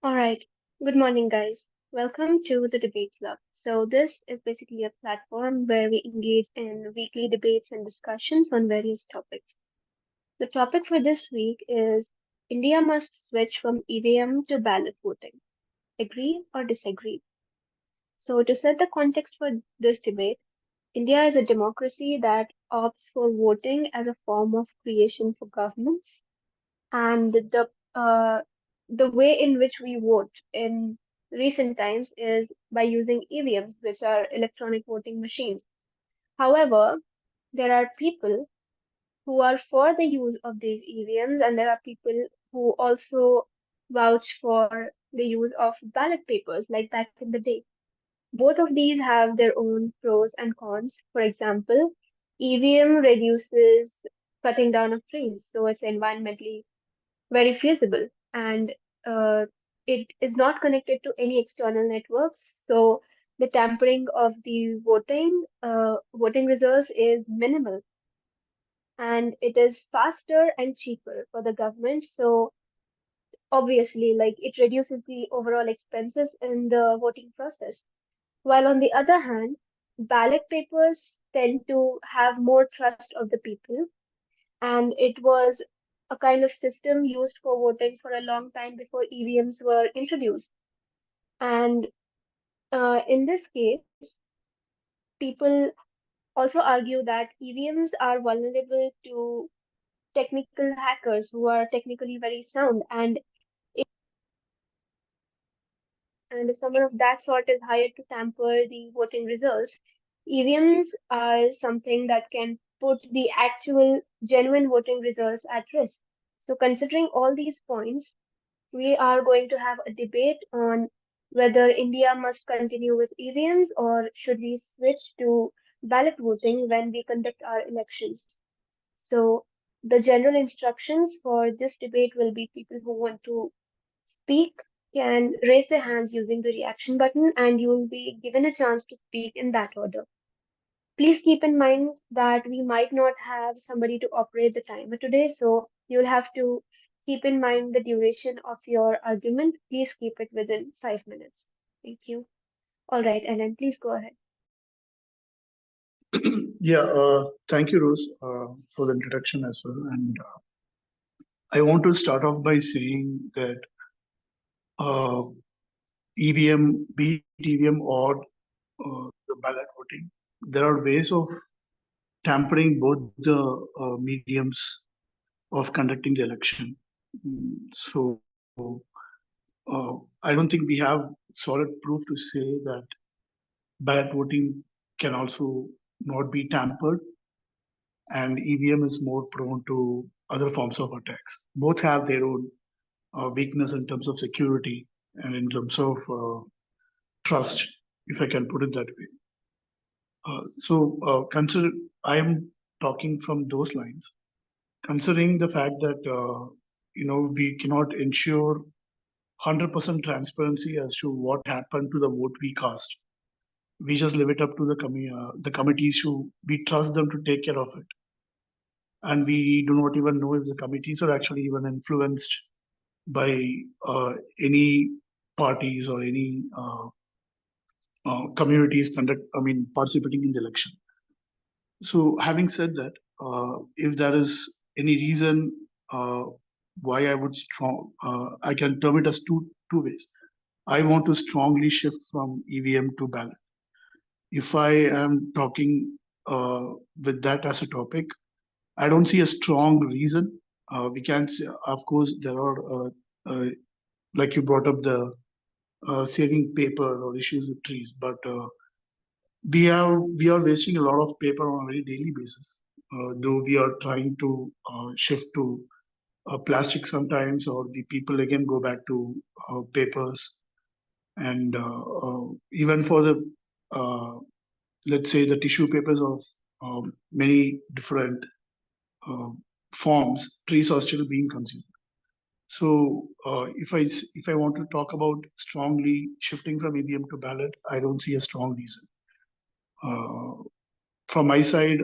All right. Good morning, guys. Welcome to the Debate Club. So, this is basically a platform where we engage in weekly debates and discussions on various topics. The topic for this week is India must switch from EVM to ballot voting. Agree or disagree? So, to set the context for this debate, India is a democracy that opts for voting as a form of creation for governments, and the way in which we vote in recent times is by using EVMs, which are electronic voting machines. However, there are people who are for the use of these EVMs, and there are people who also vouch for the use of ballot papers like back in the day. Both of these have their own pros and cons. For example, EVM reduces cutting down of trees, so it's environmentally very feasible, and uh, it is not connected to any external networks. So the tampering of the voting results is minimal, and it is faster and cheaper for the government. So obviously, like, it reduces the overall expenses in the voting process. While on the other hand, ballot papers tend to have more trust of the people, and it was a kind of system used for voting for a long time before EVMs were introduced. And in this case, people also argue that EVMs are vulnerable to technical hackers who are technically very sound, and if someone of that sort is hired to tamper the voting results, EVMs are something that can put the actual genuine voting results at risk. So, considering all these points, we are going to have a debate on whether India must continue with EVMs or should we switch to ballot voting when we conduct our elections. So, the general instructions for this debate will be people who want to speak can raise their hands using the reaction button, and you will be given a chance to speak in that order. Please keep in mind that we might not have somebody to operate the timer today, so you'll have to keep in mind the duration of your argument. Please keep it within 5 minutes. Thank you. All right, Ellen, please go ahead. Yeah, thank you, Rose, for the introduction as well. And I want to start off by saying that uh, EVM, be it EVM or the ballot voting, there are ways of tampering both the mediums of conducting the election. So I don't think we have solid proof to say that ballot voting can also not be tampered, and EVM is more prone to other forms of attacks. Both have their own weakness in terms of security and in terms of trust, if I can put it that way. Consider I am talking from those lines, considering the fact that we cannot ensure 100% transparency as to what happened to the vote we cast. We just leave it up to the committees who we trust them to take care of it, and we do not even know if the committees are actually even influenced by any parties or any communities participating in the election. So having said that, if there is any reason uh, why I can term it as two ways. I want to strongly shift from EVM to ballot. If I am talking with that as a topic, I don't see a strong reason. We can see, of course, there are like you brought up the saving paper or issues with trees, but we are wasting a lot of paper on a very daily basis. Though we are trying to shift to plastic sometimes, or the people again go back to papers, and even for the uh, let's say the tissue papers of many different uh, forms, trees are still being consumed. So if I want to talk about strongly shifting from EVM to ballot, I don't see a strong reason. Uh, from my side,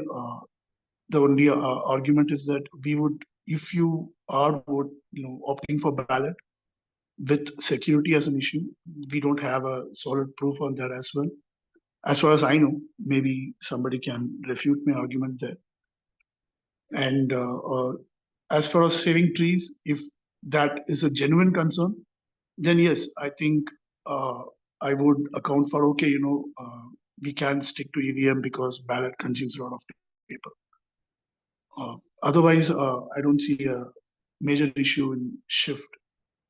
the only argument is that we would, if you are opting for ballot, with security as an issue. We don't have a solid proof on that as well. As far as I know, maybe somebody can refute my argument there. And as far as saving trees, if that is a genuine concern, then yes, I think uh, I would account for okay, we can stick to EVM because ballot consumes a lot of paper. Otherwise, I don't see a major issue in shift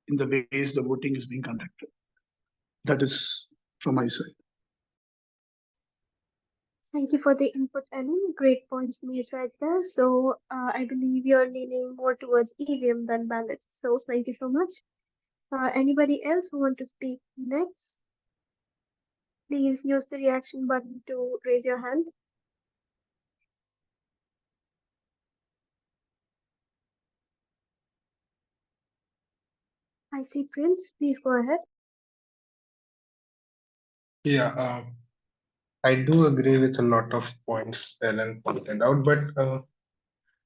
in the ways the voting is being conducted. That is from my side. Thank you for the input, Ellen. Great points made right there. So I believe you're leaning more towards EVM than ballot. So thank you so much. Anybody else who want to speak next? Please use the reaction button to raise your hand. I see Prince. Please go ahead. Yeah, I do agree with a lot of points Ellen pointed out, but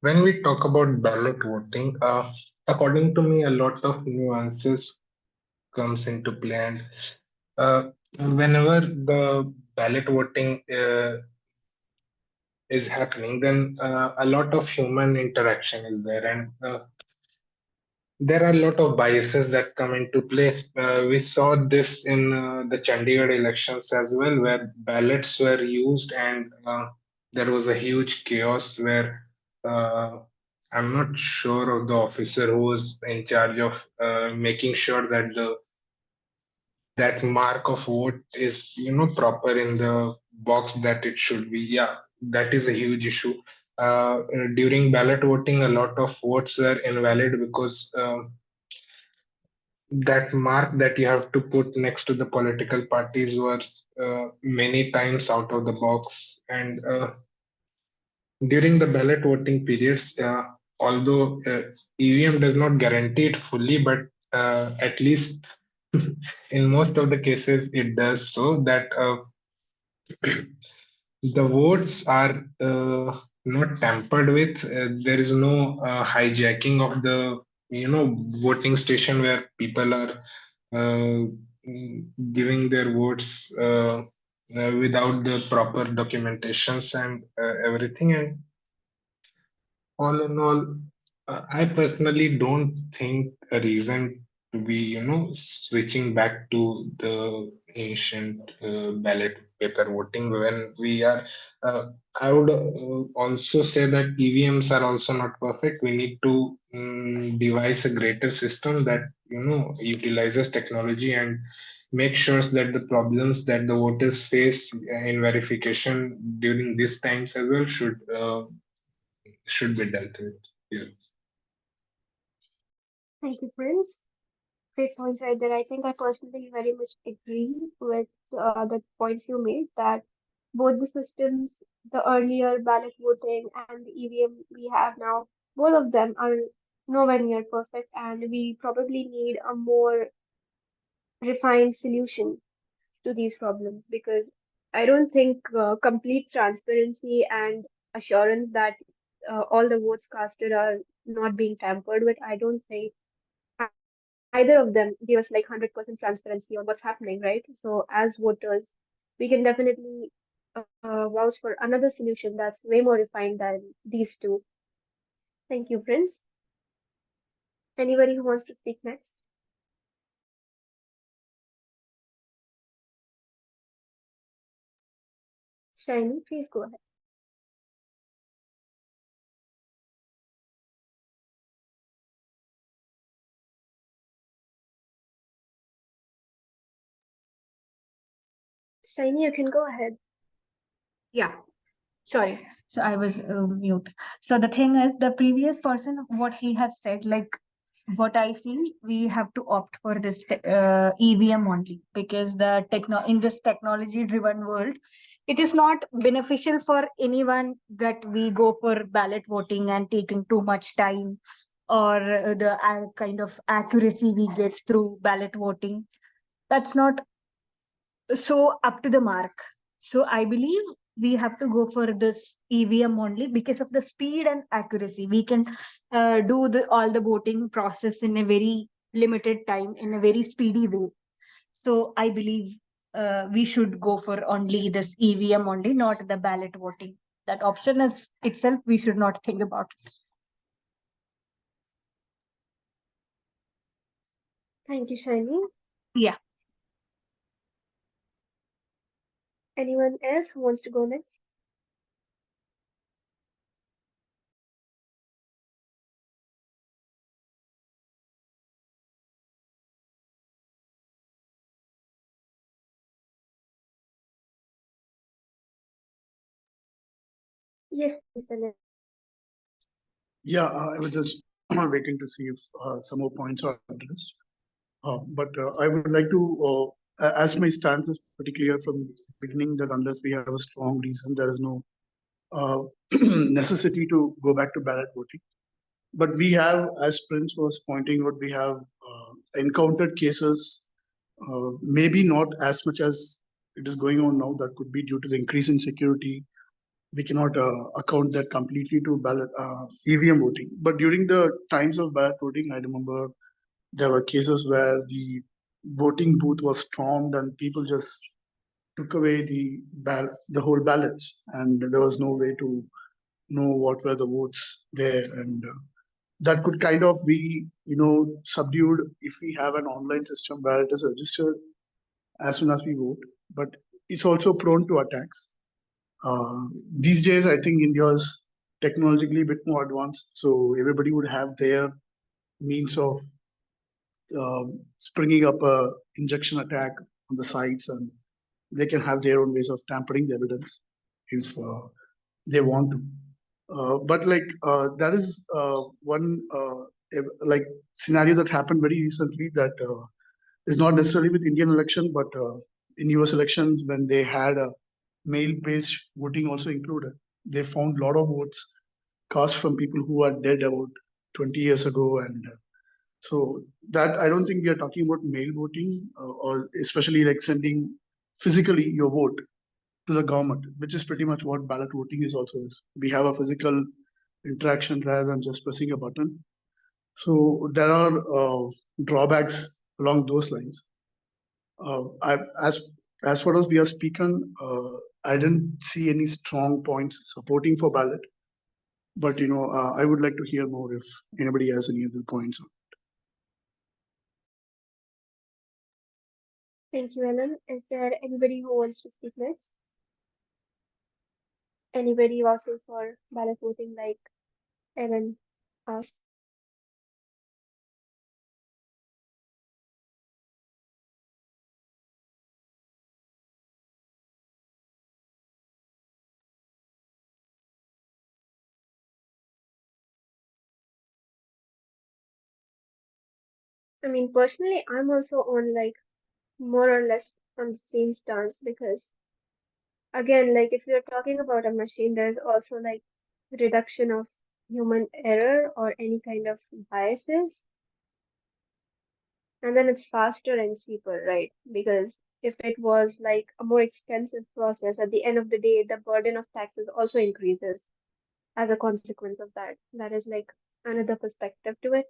when we talk about ballot voting, according to me, a lot of nuances comes into play, and whenever the ballot voting is happening, then a lot of human interaction is there, and there are a lot of biases that come into place. We saw this in the Chandigarh elections as well, where ballots were used and there was a huge chaos where I'm not sure of the officer who was in charge of making sure that the that mark of vote is proper in the box that it should be. Yeah, that is a huge issue. During ballot voting, a lot of votes were invalid because that mark that you have to put next to the political parties were many times out of the box. And during the ballot voting periods, although EVM does not guarantee it fully, but at least in most of the cases it does, so that the votes are not tampered with. There is no hijacking of the voting station where people are uh, giving their votes without the proper documentations and everything. And all in all, I personally don't think a reason to be, switching back to the ancient ballot paper voting when we are. I would also say that EVMs are also not perfect. We need to devise a greater system that utilizes technology and make sure that the problems that the voters face in verification during these times as well should be dealt with. Yes. Thank you, Prince. Great points right there. I think I personally very much agree with the points you made that both the systems, the earlier ballot voting and the EVM we have now, both of them are nowhere near perfect, and we probably need a more refined solution to these problems because I don't think complete transparency and assurance that all the votes casted are not being tampered with. I don't think either of them give us like 100% transparency on what's happening, right? So as voters, we can definitely vouch for another solution that's way more refined than these two. Thank you, Prince. Anybody who wants to speak next? Shiny, please go ahead. Shiny, you can go ahead. Yeah, sorry. So I was mute. So the thing is, the previous person, what he has said, like what I feel, we have to opt for this EVM only because the techno in this technology-driven world, it is not beneficial for anyone that we go for ballot voting and taking too much time or the kind of accuracy we get through ballot voting. That's not so up to the mark. So I believe we have to go for this EVM only because of the speed and accuracy. We can do the all the voting process in a very limited time in a very speedy way. So I believe we should go for only this EVM only, not the ballot voting. That option is itself, we should not think about it. Thank you, Shiny. Yeah. Anyone else who wants to go next? Yes, please, Lalit. Yeah, I was just waiting to see if some more points are addressed. But I would like to, as my stance is pretty clear from the beginning, that unless we have a strong reason, there is no uh, necessity to go back to ballot voting. But we have, as Prince was pointing out, we have encountered cases, maybe not as much as it is going on now. That could be due to the increase in security. We cannot account that completely to ballot EVM voting. But during the times of ballot voting, I remember there were cases where the voting booth was stormed and people just took away the whole ballots, and there was no way to know what were the votes there, and that could kind of be subdued if we have an online system where it is registered as soon as we vote. But it's also prone to attacks. These days, I think India is technologically a bit more advanced, so everybody would have their means of springing up a injection attack on the sites, and they can have their own ways of tampering the evidence if they want to. But like that is one like scenario that happened very recently that is not necessarily with Indian election, but in US elections when they had a mail-based voting also included, they found a lot of votes cast from people who are dead about 20 years ago, and so that I don't think we are talking about mail voting or especially like sending physically your vote to the government, which is pretty much what ballot voting is also is. We have a physical interaction rather than just pressing a button. So there are drawbacks along those lines. I, as far as we are speaking, I didn't see any strong points supporting for ballot, but I would like to hear more if anybody has any other points. Thank you, Ellen. Is there anybody who wants to speak next? Anybody also for ballot voting like Ellen asked? I mean, personally, I'm also on like more or less on the same stance because again, like if you're talking about a machine, there's also like reduction of human error or any kind of biases, and then it's faster and cheaper, right? Because if it was like a more expensive process, at the end of the day, the burden of taxes also increases as a consequence of that. That is like another perspective to it.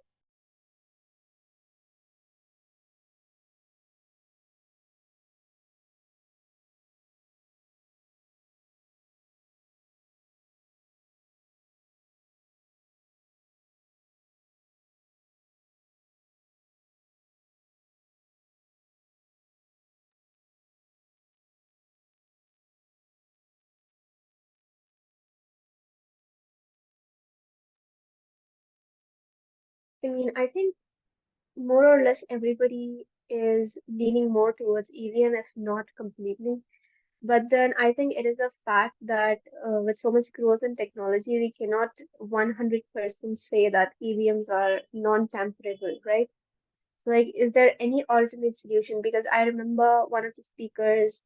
I mean, I think more or less everybody is leaning more towards EVM, if not completely. But then I think it is a fact that with so much growth in technology, we cannot 100% say that EVMs are non-tamperable, right? So, like, is there any alternate solution? Because I remember one of the speakers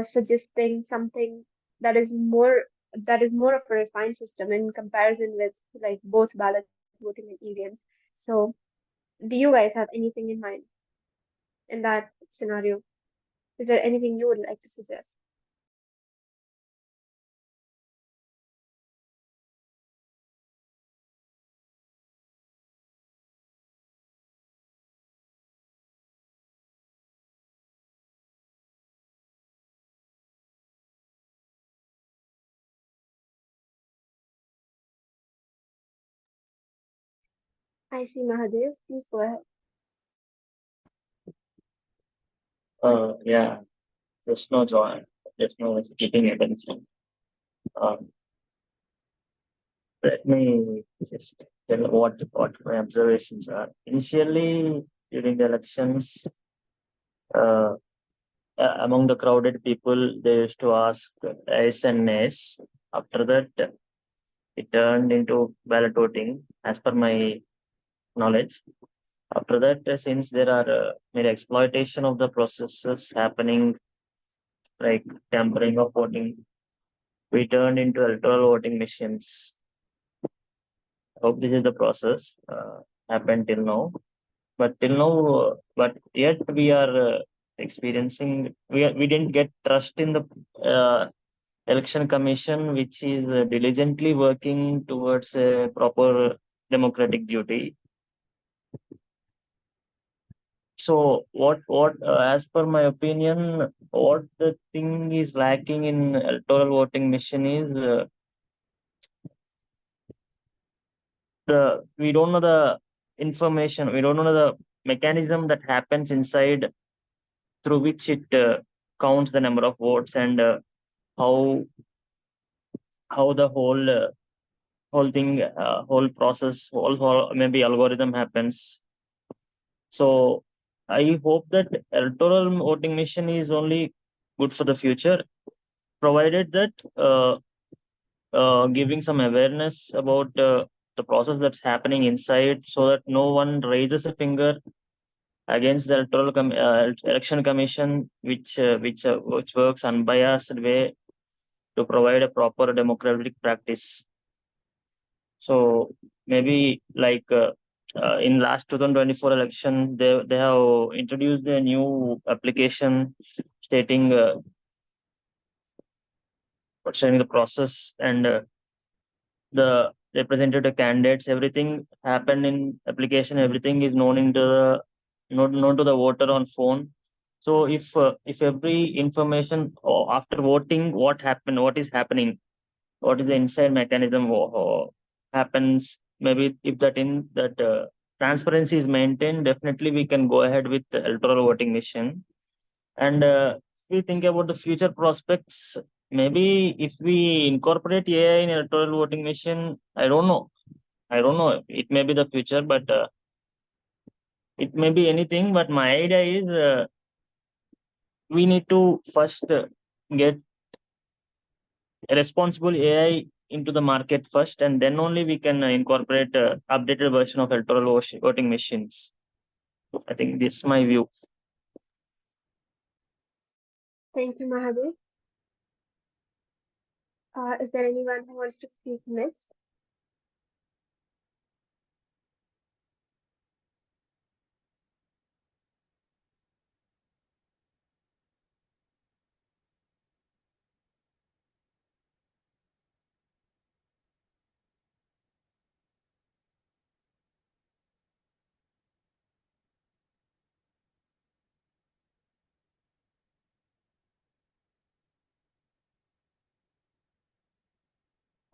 suggesting something that is more that is more of a refined system in comparison with like both ballot voting and EVMs. So, do you guys have anything in mind in that scenario? Is there anything you would like to suggest? I see Mahadev. Please go ahead. Yeah, there's no joy, there's no keeping attention. Um, Let me just tell what my observations are. Initially, during the elections, uh, among the crowded people, they used to ask yes and nays. After that, it turned into ballot voting, as per my knowledge. After that, since there are many exploitation of the processes happening, like tampering of voting, we turned into electoral voting machines. I hope this is the process happened till now. But yet we are experiencing. We didn't get trust in the election commission, which is diligently working towards a proper democratic duty. So as per my opinion, what the thing is lacking in electoral voting machine is we don't know the information, we don't know the mechanism that happens inside through which it counts the number of votes, and how the whole thing, whole process, whole maybe algorithm happens. So I hope that electoral voting machine is only good for the future, provided that giving some awareness about the process that's happening inside, so that no one raises a finger against the election commission, which works unbiased way to provide a proper democratic practice. So maybe like in last 2024 election, they have introduced a new application stating the process, and the representative candidates, everything happened in application, everything is known to the voter on phone. So if every information after voting, what happened, what is happening, what is the inside mechanism happens, maybe if that transparency is maintained, definitely we can go ahead with the electoral voting machine. And if we think about the future prospects, maybe if we incorporate AI in electoral voting machine, I don't know, it may be the future, but it may be anything. But my idea is we need to first get a responsible AI into the market first, and then only we can incorporate updated version of electoral voting machines. I think this is my view. Thank you, Mahadev. Is there anyone who wants to speak next?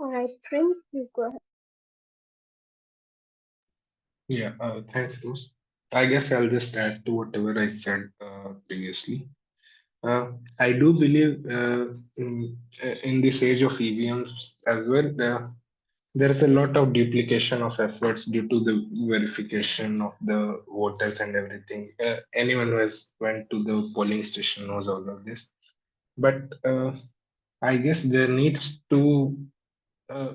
All right, Prince, please go ahead. Yeah, thanks, Bruce. I guess I'll just add to whatever I said previously. I do believe in this age of EVMs as well. There's a lot of duplication of efforts due to the verification of the voters and everything. Anyone who has went to the polling station knows all of this. But I guess there needs to uh,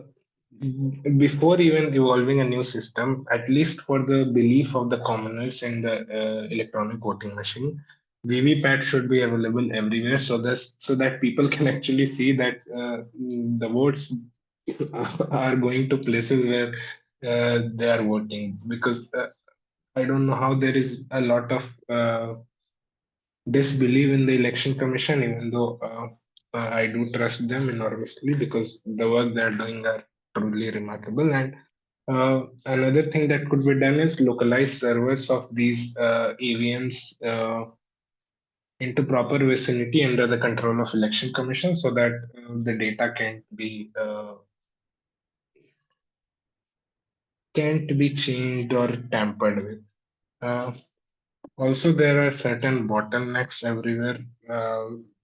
before even evolving a new system, at least for the belief of the commoners in the electronic voting machine, VVPAT should be available everywhere, so that people can actually see that the votes are going to places where they are voting. Because I don't know how there is a lot of disbelief in the election commission, even though I do trust them enormously because the work they are doing are truly remarkable. And another thing that could be done is localize servers of these EVMs into proper vicinity under the control of election commission, so that the data can be can't be changed or tampered with. Also, there are certain bottlenecks everywhere,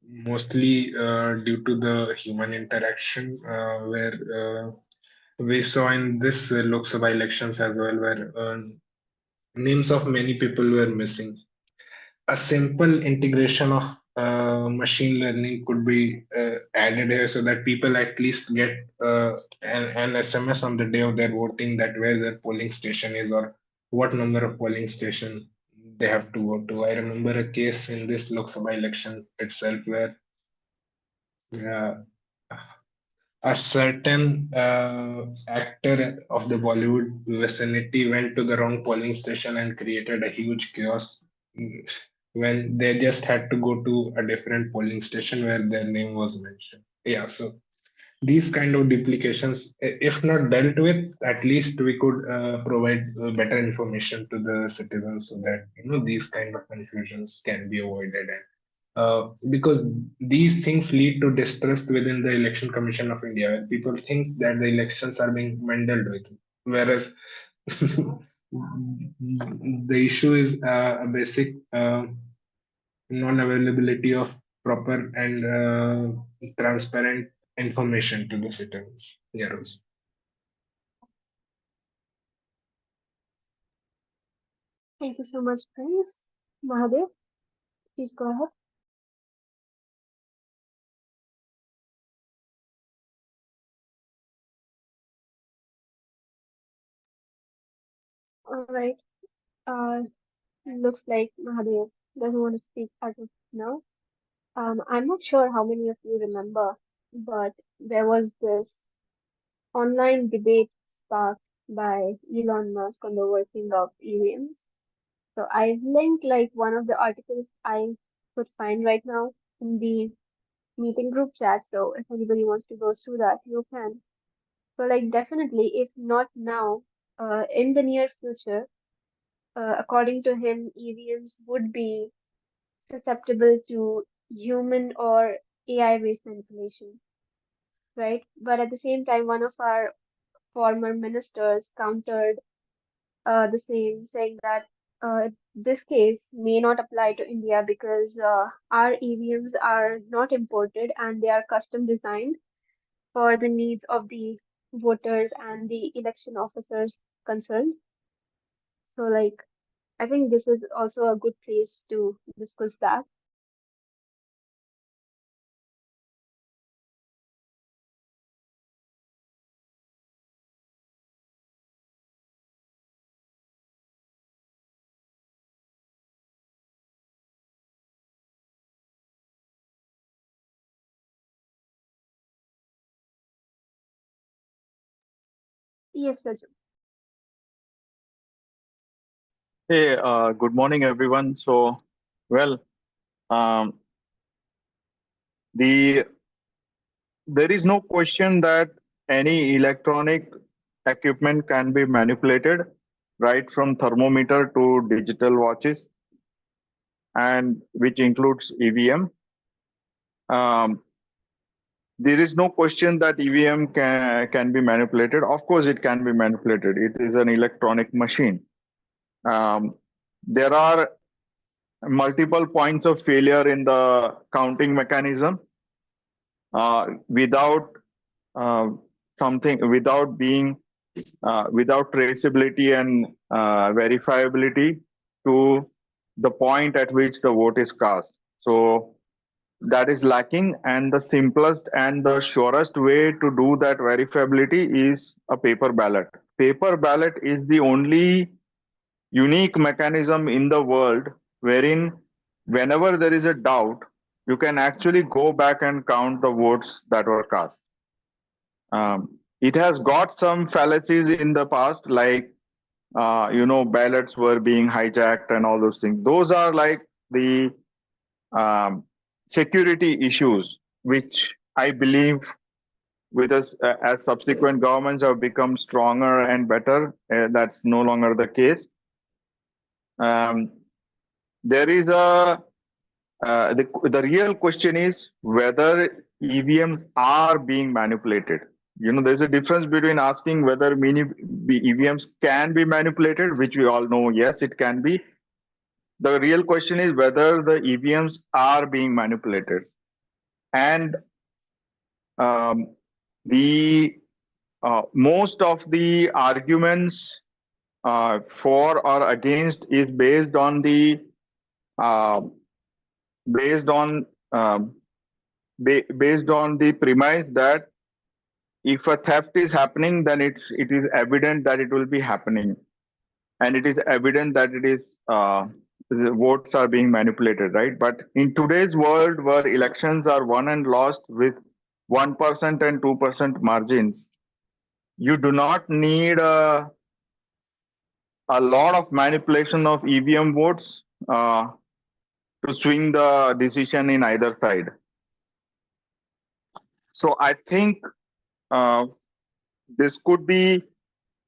mostly due to the human interaction, where we saw in this Lok Sabha elections as well, where names of many people were missing. A simple integration of machine learning could be added here so that people at least get an SMS on the day of their voting that where their polling station is or what number of polling station they have to go to. I remember a case in this Lok Sabha election itself where uh, a certain actor of the Bollywood vicinity went to the wrong polling station and created a huge chaos when they just had to go to a different polling station where their name was mentioned. Yeah, so these kind of duplications, if not dealt with, at least we could provide better information to the citizens so that these kind of confusions can be avoided because these things lead to distrust within the Election Commission of India, where people think that the elections are being meddled with, whereas the issue is a basic non-availability of proper and transparent information to the citizens. Yeah, Rose. Thank you so much, friends. Mahadev, please go ahead. All right. Uh, looks like Mahadev doesn't want to speak as of now. I'm not sure how many of you remember, but there was this online debate sparked by Elon Musk on the working of EVMs. So I've linked like one of the articles I could find right now in the meeting group chat. So if anybody wants to go through that, you can. So like definitely, if not now, in the near future, according to him, EVMs would be susceptible to human or AI-based manipulation, right? But at the same time, one of our former ministers countered the same, saying that this case may not apply to India because our EVMs are not imported and they are custom designed for the needs of the voters and the election officers concerned. So, like, I think this is also a good place to discuss that. Yes, Sajid. Hey, good morning, everyone. So, well, um, the there is no question that any electronic equipment can be manipulated, right from thermometer to digital watches, and which includes EVM. Um, there is no question that EVM can be manipulated. Of course, it can be manipulated. It is an electronic machine. There are multiple points of failure in the counting mechanism without uh, something without traceability and verifiability to the point at which the vote is cast. So that is lacking, and the simplest and the surest way to do that verifiability is a paper ballot. Paper ballot is the only unique mechanism in the world wherein whenever there is a doubt, you can actually go back and count the votes that were cast. It has got some fallacies in the past, like ballots were being hijacked and all those things. Those are like the um, security issues, which I believe with us as subsequent governments have become stronger and better. That's no longer the case. Um, there is the real question is whether EVMs are being manipulated. There's a difference between asking whether EVMs can be manipulated, which we all know, yes, it can be. The real question is whether the EVMs are being manipulated. And um, the most of the arguments for or against is uh, based on um, based on the premise that if a theft is happening, then it is evident that it will be happening, and it is evident that the votes are being manipulated, right? But in today's world, where elections are won and lost with 1% and 2% margins, you do not need a lot of manipulation of EVM votes to swing the decision in either side. So I think uh, this could be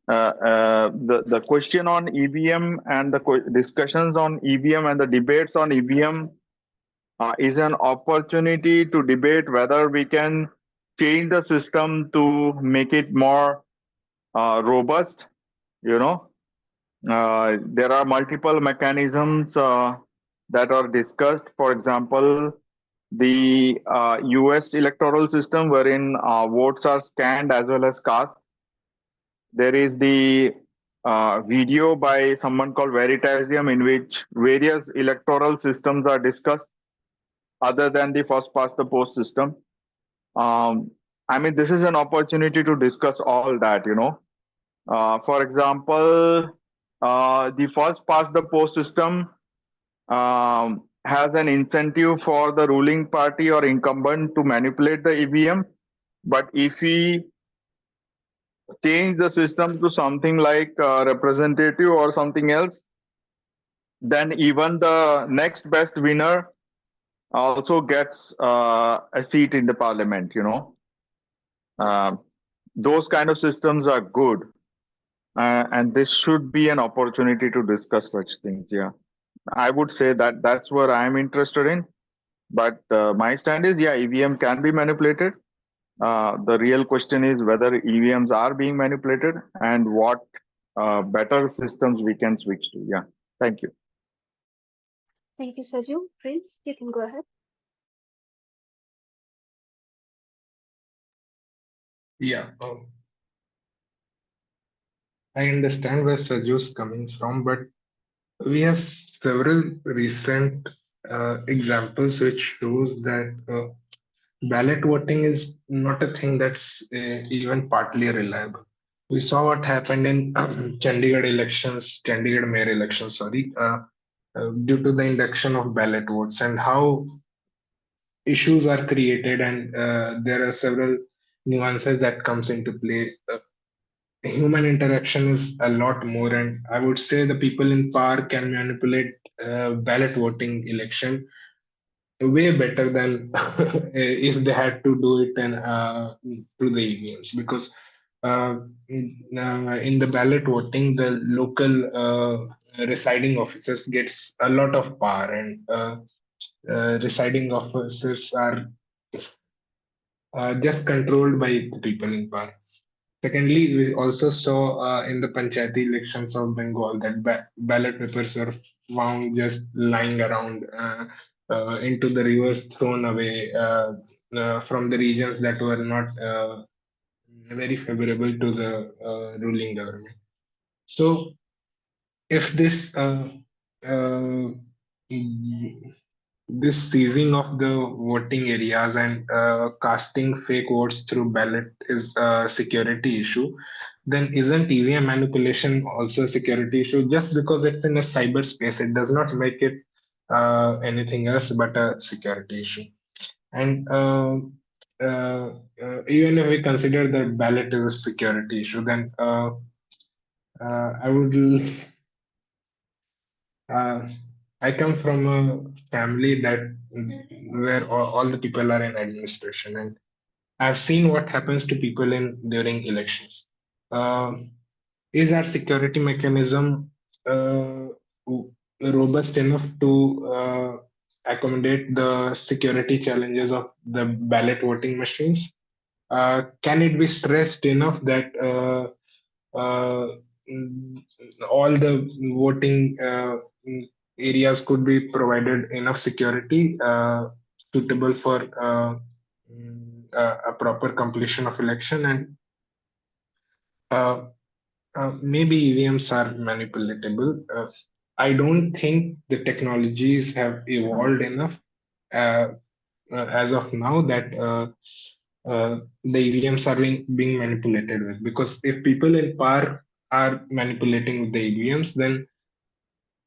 the question on EVM and the discussions on EVM and the debates on EVM is an opportunity to debate whether we can change the system to make it more robust. There are multiple mechanisms that are discussed. For example, the US electoral system, wherein votes are scanned as well as cast. There is the video by someone called Veritasium, in which various electoral systems are discussed other than the first past the post system. I mean, this is an opportunity to discuss all that. For example, the first past the post system has an incentive for the ruling party or incumbent to manipulate the EVM. But if we change the system to something like representative or something else, then even the next best winner also gets a seat in the parliament. Uh, those kind of systems are good. And this should be an opportunity to discuss such things. Yeah, I would say that that's what I'm interested in. But my stand is, yeah, EVM can be manipulated. The real question is whether EVMs are being manipulated and what better systems we can switch to. Yeah, thank you. Thank you, Saju. Prince, you can go ahead. Yeah, I understand where Saju's coming from, but we have several recent examples which shows that ballot voting is not a thing that's even partly reliable. We saw what happened in Chandigarh mayor elections, sorry, due to the induction of ballot votes and how issues are created, and there are several nuances that comes into play. Human interaction is a lot more, and I would say the people in power can manipulate ballot voting election way better than if they had to do it and through the EVMs, because in the ballot voting, the local residing officers gets a lot of power, and residing officers are just controlled by the people in power. Secondly, we also saw in the Panchayati elections of Bengal that ballot papers were found just lying around into the rivers, thrown away from the regions that were not very favorable to the ruling government. So, if uh, this seizing of the voting areas and casting fake votes through ballot is a security issue, then isn't EVM manipulation also a security issue? Just because it's in a cyberspace, it does not make it anything else but a security issue. And even if we consider that ballot is a security issue, then I would uh, I come from a family that where all the people are in administration, and I've seen what happens to people in during elections. Uh, is our security mechanism robust enough to accommodate the security challenges of the ballot voting machines? can it be stressed enough that uh, mm, all the voting areas could be provided enough security suitable for a proper completion of election, and uh, maybe EVMs are manipulatable. I don't think the technologies have evolved enough uh, as of now that the EVMs are being manipulated with. Because if people in power are manipulating with the EVMs, then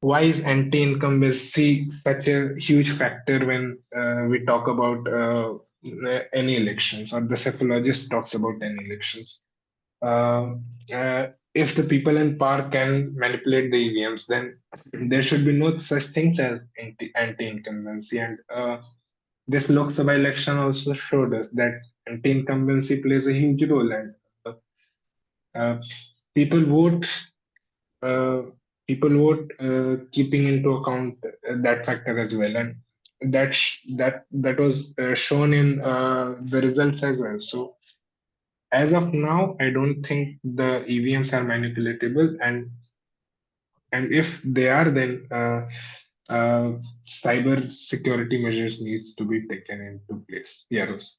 why is anti-incumbency such a huge factor when we talk about any elections, or the psychologist talks about any elections? uh, if the people in power can manipulate the EVMs, then there should be no such things as anti-incumbency. And this Lok Sabha election also showed us that anti-incumbency plays a huge role, and uh, uh, people vote. Uh, People vote keeping into account that factor as well, and that was shown in the results as well. So as of now, I don't think the EVMs are manipulatable, and if they are, then cyber security measures needs to be taken into place. Yeah, Rose.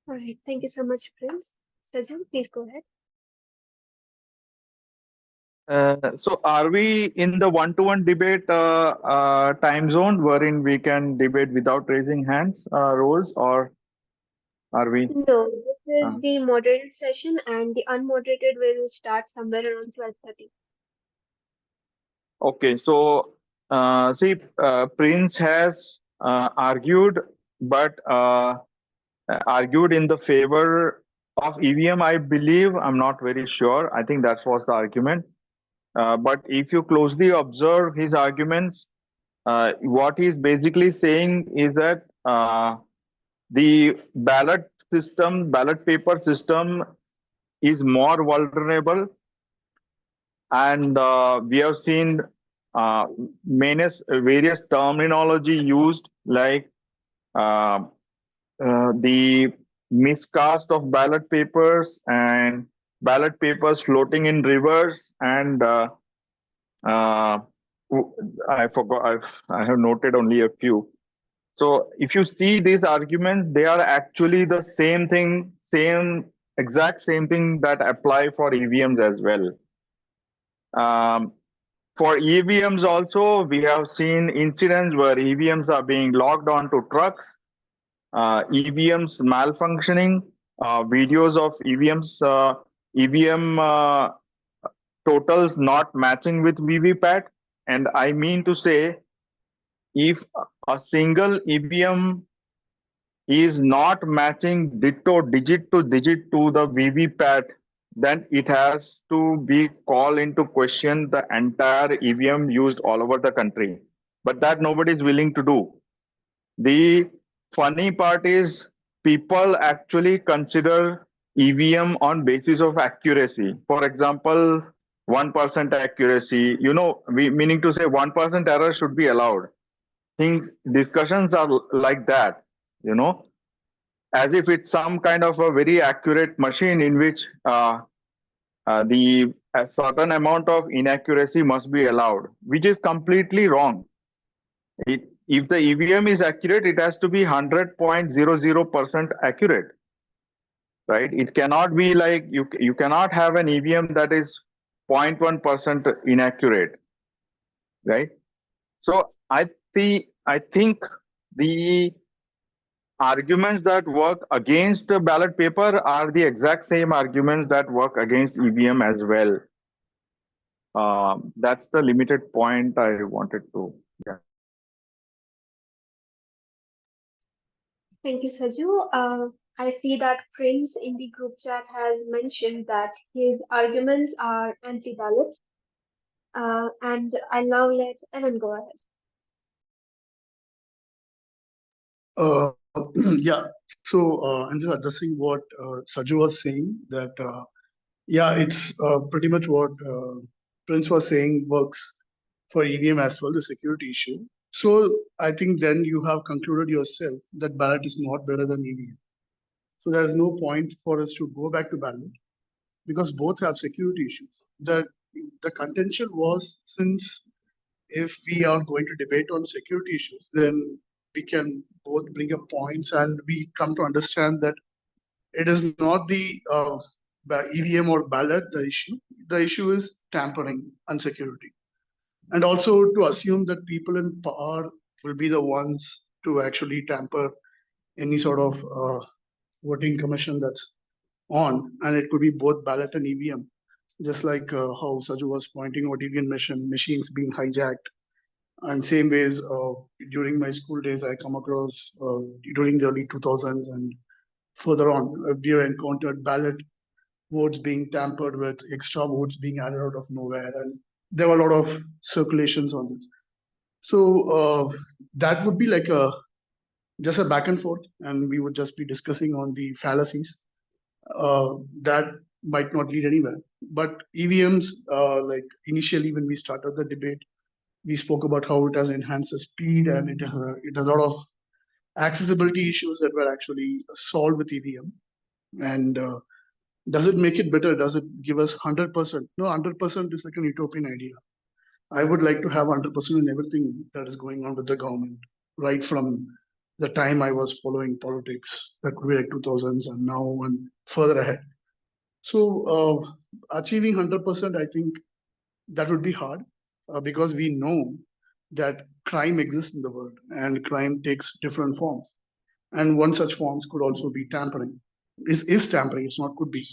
All right. Thank you so much, Prince. Sajal, please go ahead. So are we in the one-to-one debate time zone wherein we can debate without raising hands, Rose, or are we? No, this Uh, is the moderated session, and the unmoderated will start somewhere around 12:30. okay, so see, Prince has argued, but argued in the favor of EVM, I believe. I'm not very sure. I think that was the argument. But if you closely observe his arguments, what he's basically saying is that the ballot paper system is more vulnerable, and we have seen uh, various terminology used, like uh, the miscast of ballot papers and ballot papers floating in rivers, and uh, I forgot. I have noted only a few. So if you see these arguments, they are actually the same thing, exact same thing that apply for EVMs as well. Um, for EVMs also, we have seen incidents where EVMs are being logged onto trucks, EVMs malfunctioning, videos of EVM totals not matching with VVPAT. And I mean to say, if a single EVM is not matching ditto digit to the VVPAT, then it has to be called into question the entire EVM used all over the country. But that nobody is willing to do. The funny part is people actually consider EVM on basis of accuracy. For example, 1% accuracy, meaning to say 1% error should be allowed. Things discussions are like that, you know, as if it's some kind of a very accurate machine in which the a certain amount of inaccuracy must be allowed, which is completely wrong. If the EVM is accurate, it has to be 100.00% accurate, right? It cannot be like you cannot have an EVM that is 0.1% inaccurate, right? So I think the arguments that work against the ballot paper are the exact same arguments that work against EVM as well. That's the limited point I wanted to. Yeah. Thank you, Saju. I see that Prince in the group chat has mentioned that his arguments are anti-ballot, and I'll now let Evan go ahead. Yeah, so I'm just addressing what Saju was saying, that yeah, it's pretty much what Prince was saying works for EVM as well, the security issue. So I think then you have concluded yourself that ballot is not better than EVM. So there's no point for us to go back to ballot because both have security issues. The contention was, since if we are going to debate on security issues, then we can both bring up points and we come to understand that it is not the EVM or ballot the issue. The issue is tampering and security. And also to assume that people in power will be the ones to actually tamper any sort of voting commission that's on, and it could be both ballot and EVM, just like how Saju was pointing out, EVM machines being hijacked. And same ways, during my school days, I come across during the early 2000s and further on, we have encountered ballot votes being tampered with, extra votes being added out of nowhere, and there were a lot of circulations on this. So that would be like just a back and forth, and we would just be discussing on the fallacies that might not lead anywhere. But EVMs, like initially when we started the debate, we spoke about how it has enhanced the speed and it has a lot of accessibility issues that were actually solved with EVM. And does it make it better? Does it give us 100%? No, 100% is like an utopian idea. I would like to have 100% in everything that is going on with the government, right from the time I was following politics, that could be like 2000s and now and further ahead. So achieving 100%, I think that would be hard because we know that crime exists in the world and crime takes different forms. And one such forms could also be tampering. Is tampering, it's not could be,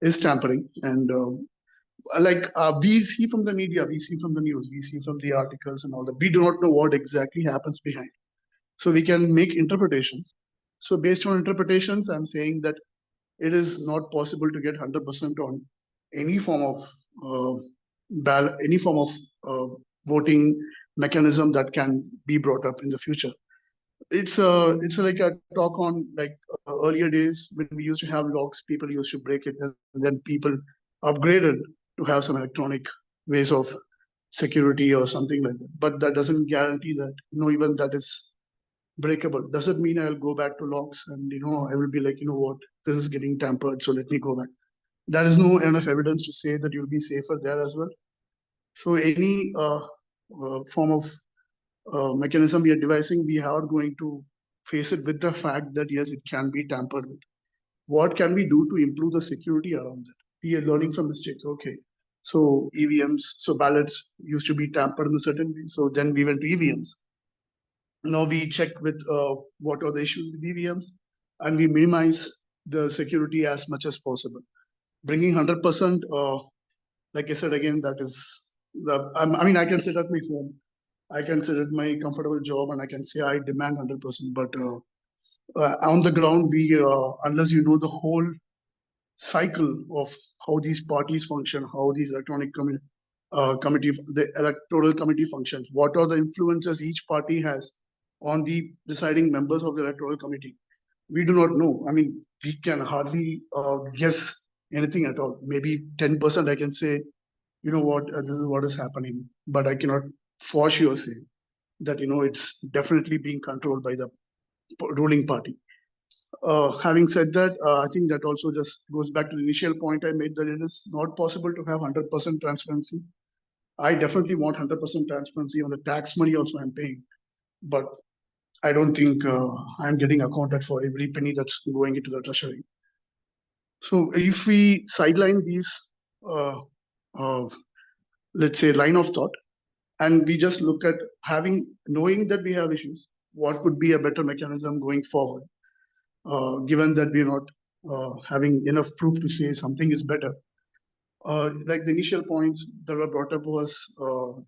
is tampering. And we see from the media, we see from the news, we see from the articles and all that. We do not know what exactly happens behind. So we can make interpretations. So based on interpretations, I'm saying that it is not possible to get 100% on any form of any form of voting mechanism that can be brought up in the future. It's like a talk on like earlier days when we used to have locks, people used to break it, and then people upgraded to have some electronic ways of security or something like that. But that doesn't guarantee that even that is breakable. Doesn't mean I'll go back to locks and I will be like, what, this is getting tampered, so let me go back. There is no enough evidence to say that you'll be safer there as well. So any form of mechanism we are devising, we are going to face it with the fact that yes, it can be tampered with. What can we do to improve the security around it? We are learning from mistakes. Okay, so EVMs, so ballots used to be tampered in a certain way. So then we went to EVMs. Now we check with what are the issues with EVMs, and we minimize the security as much as possible. Bringing 100%, like I said again, that is I mean, I can sit at my home, I can sit at my comfortable job, and I can say I demand 100%. But on the ground, we unless you know the whole cycle of how these parties function, how these the electoral committee functions, what are the influences each party has on the deciding members of the electoral committee, we do not know. I mean, we can hardly guess anything at all. Maybe 10% I can say, you know what, this is what is happening, but I cannot for sure say that it's definitely being controlled by the ruling party. Having said that, I think that also just goes back to the initial point I made, that it is not possible to have 100% transparency. I definitely want 100% transparency on the tax money also I'm paying, but I don't think I'm getting accounted for every penny that's going into the treasury. So if we sideline these, uh, uh, let's say, line of thought, and we just look at knowing that we have issues, what could be a better mechanism going forward, given that we're not having enough proof to say something is better. Like the initial points that were brought up was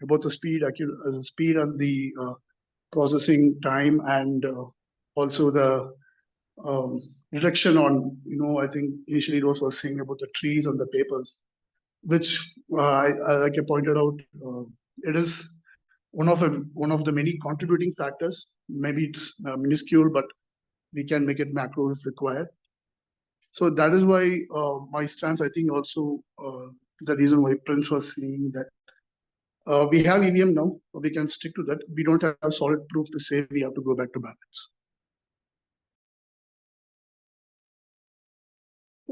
about the speed and the processing time, and also the reduction on, I think initially Rose was saying about the trees and the papers, which like I pointed out, it is one of the many contributing factors. Maybe it's minuscule, but we can make it macro if required. So that is why my stance, I think also the reason why Prince was saying that we have EVM now, we can stick to that. We don't have solid proof to say we have to go back to ballots.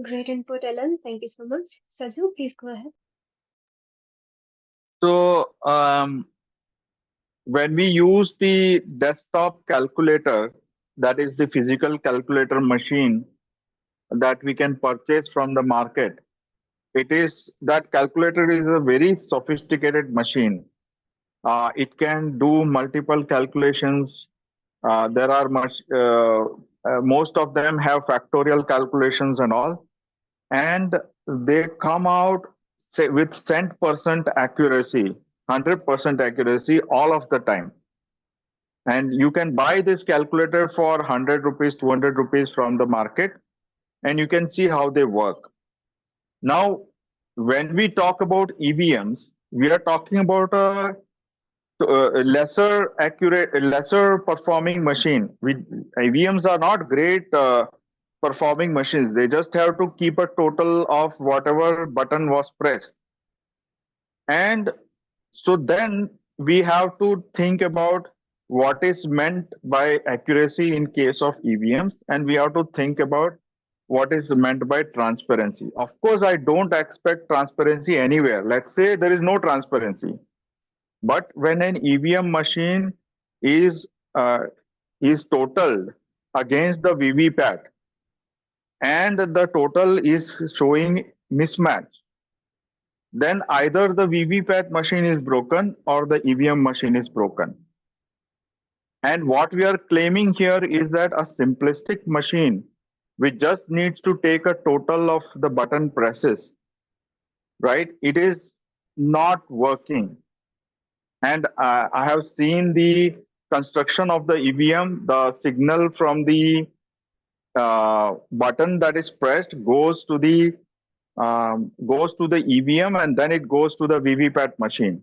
Great input, Ellen. Thank you so much. Saju, please go ahead. So when we use the desktop calculator, that is the physical calculator machine that we can purchase from the market, it is that calculator is a very sophisticated machine. It can do multiple calculations. There are most of them have factorial calculations and all, and they come out say, with cent% accuracy, 100% accuracy all of the time. And you can buy this calculator for 100 rupees, 200 rupees from the market, and you can see how they work. Now, when we talk about EVMs, we are talking about a lesser accurate, lesser performing machine. EVMs are not great performing machines. They just have to keep a total of whatever button was pressed. And so then we have to think about what is meant by accuracy in case of EVMs, and we have to think about what is meant by transparency. Of course, I don't expect transparency anywhere. Let's say there is no transparency. But when an EVM machine is uh, is totaled against the VVPAT and the total is showing mismatch, then either the VVPAT machine is broken or the EVM machine is broken. And what we are claiming here is that a simplistic machine which just needs to take a total of the button presses, right? It is not working. And I have seen the construction of the EVM. The signal from the button that is pressed goes to the EVM, and then it goes to the VVPAT machine.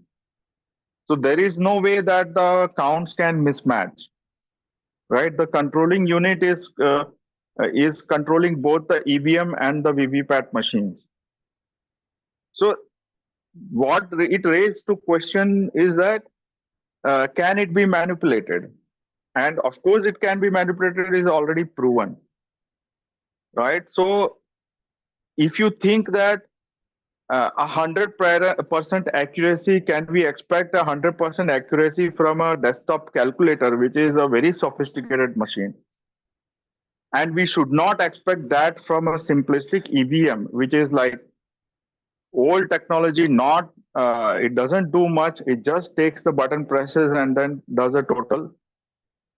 So there is no way that the counts can mismatch, right? The controlling unit is controlling both the EVM and the VVPAT machines. So what it raised to question is that can it be manipulated? And of course, it can be manipulated is already proven, right? So if you think that 100% accuracy, can we expect 100% accuracy from a desktop calculator, which is a very sophisticated machine? And we should not expect that from a simplistic EVM, which is like old technology, not it doesn't do much. It just takes the button presses and then does a total.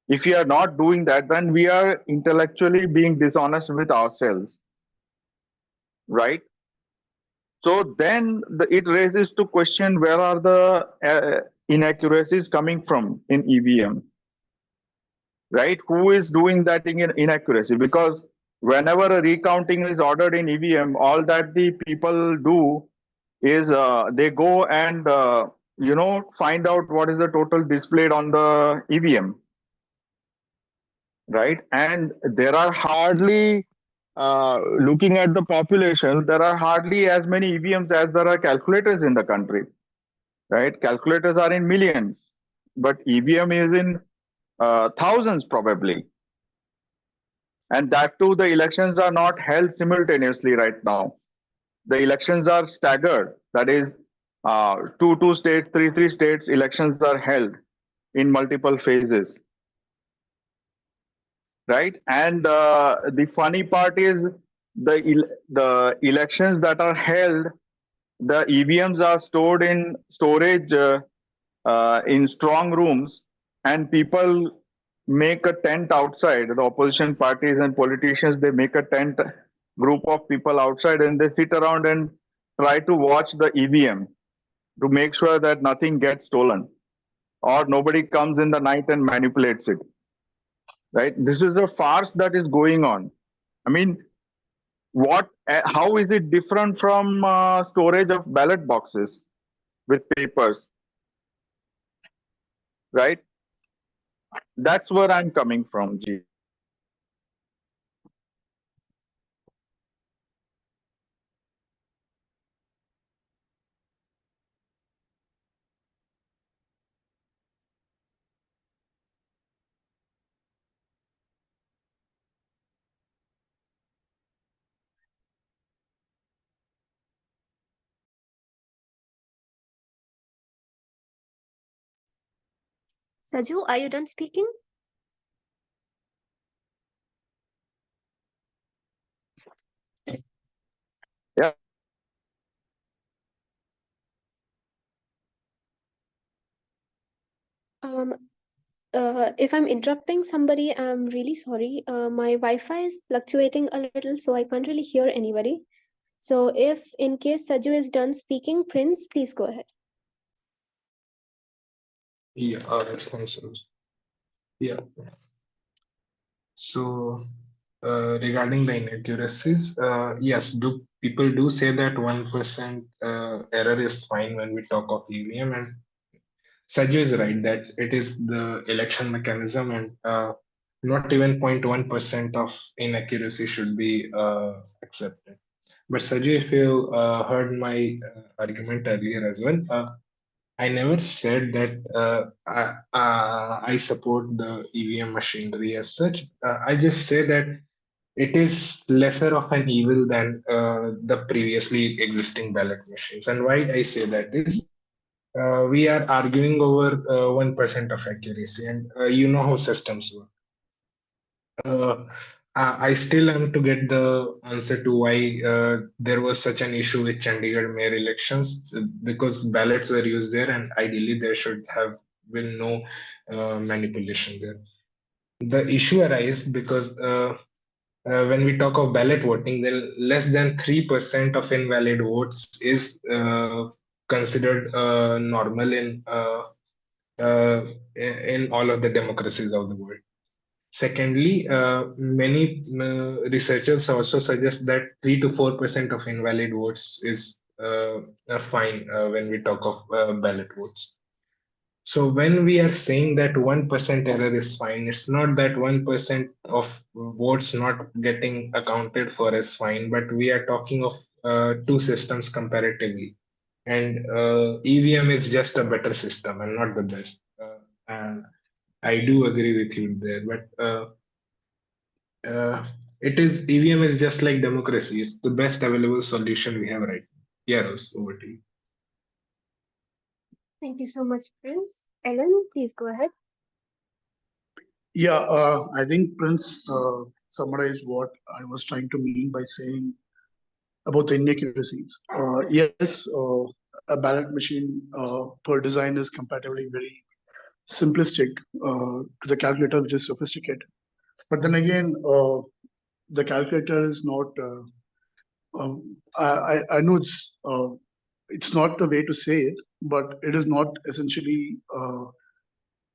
If we are not doing that, then we are intellectually being dishonest with ourselves, right? So then it raises to question where are the inaccuracies coming from in EVM, right? Who is doing that inaccuracy? Because whenever a recounting is ordered in EVM, all that the people do is they go and find out what is the total displayed on the EVM, right? And there are hardly, looking at the population, there are hardly as many EVMs as there are calculators in the country, right? Calculators are in millions, but EVM is in thousands probably. And that too, the elections are not held simultaneously right now. The elections are staggered. That is, two states, three states, elections are held in multiple phases, right? And the funny part is the elections that are held, the EVMs are stored in storage in strong rooms, and people make a tent outside. The opposition parties and politicians, they make a tent, group of people outside, and they sit around and try to watch the EVM to make sure that nothing gets stolen or nobody comes in the night and manipulates it, right? This is a farce that is going on. I mean, how is it different from storage of ballot boxes with papers, right? That's where I'm coming from, G. Saju, are you done speaking? Yeah. Um, if I'm interrupting somebody, I'm really sorry. My Wi-Fi is fluctuating a little, so I can't really hear anybody. So if in case Saju is done speaking, Prince, please go ahead. Yeah, thanks, Rose. Yeah. So regarding the inaccuracies, yes, do people do say that 1% error is fine when we talk of EVM, and Sajju is right that it is the election mechanism, and not even 0.1% of inaccuracy should be accepted. But Sajju, if you heard my argument earlier as well, I never said that I support the EVM machinery as such. I just say that it is lesser of an evil than the previously existing ballot machines. And why I say that is we are arguing over 1% of accuracy, and you know how systems work. I still am to get the answer to why there was such an issue with Chandigarh mayor elections because ballots were used there, and ideally there should have been no manipulation there. The issue arises because when we talk of ballot voting, then less than 3% of invalid votes is considered normal uh, in all of the democracies of the world. Secondly, many researchers also suggest that 3 to 4% of invalid votes is fine when we talk of ballot votes. So when we are saying that 1% error is fine, it's not that 1% of votes not getting accounted for as fine, but we are talking of two systems comparatively. And EVM is just a better system and not the best. And I do agree with you there, but it is EVM is just like democracy. It's the best available solution we have right now. Yeah, Rose, over to you. Thank you so much, Prince. Ellen, please go ahead. Yeah, I think Prince summarized what I was trying to mean by saying about the inaccuracies. Yes, a ballot machine per design is comparatively very simplistic to the calculator, which is sophisticated. But then again, the calculator is not. I know it's not the way to say it, but it is not essentially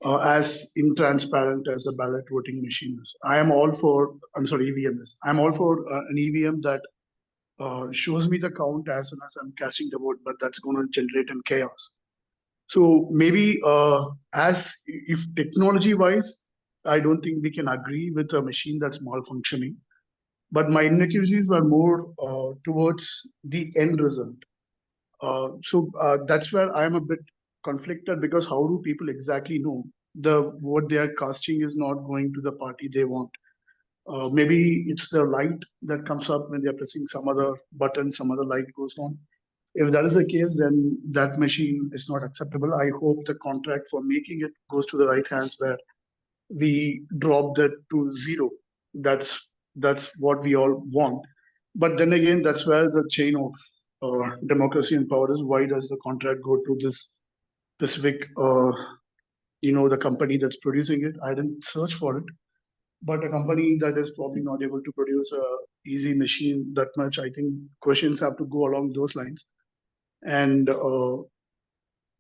as intransparent as a ballot voting machine is. I am all for. I'm sorry, EVM is. I'm all for an EVM that shows me the count as soon as I'm casting the vote, but that's going to generate in chaos. So maybe as if technology wise, I don't think we can agree with a machine that's malfunctioning. But my inaccuracies were more towards the end result. So that's where I'm a bit conflicted because how do people exactly know the vote they are casting is not going to the party they want? Maybe it's the light that comes up when they're pressing some other button, some other light goes on. If that is the case, then that machine is not acceptable. I hope the contract for making it goes to the right hands where we drop that to zero. That's what we all want. But then again, that's where the chain of democracy and power is. Why does the contract go to this specific, the company that's producing it? I didn't search for it, but a company that is probably not able to produce a easy machine that much, I think questions have to go along those lines. And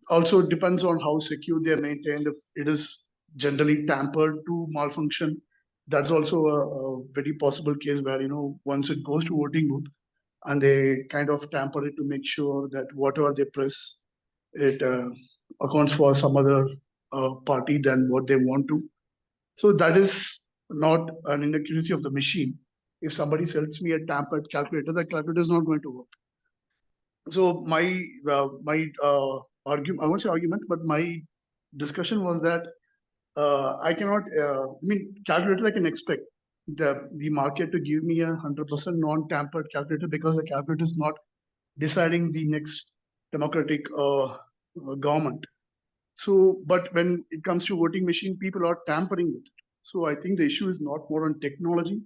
also it depends on how secure they are maintained. If it is generally tampered to malfunction, that's also a very possible case where once it goes to voting booth and they kind of tamper it to make sure that whatever they press, it accounts for some other party than what they want to. So that is not an inaccuracy of the machine. If somebody sells me a tampered calculator, the calculator is not going to work. So my argument, I won't say argument, but my discussion was that I cannot. Calculator I can expect the market to give me 100% non-tampered calculator because the calculator is not deciding the next democratic government. So, but when it comes to voting machine, people are tampering with it. So I think the issue is not more on technology.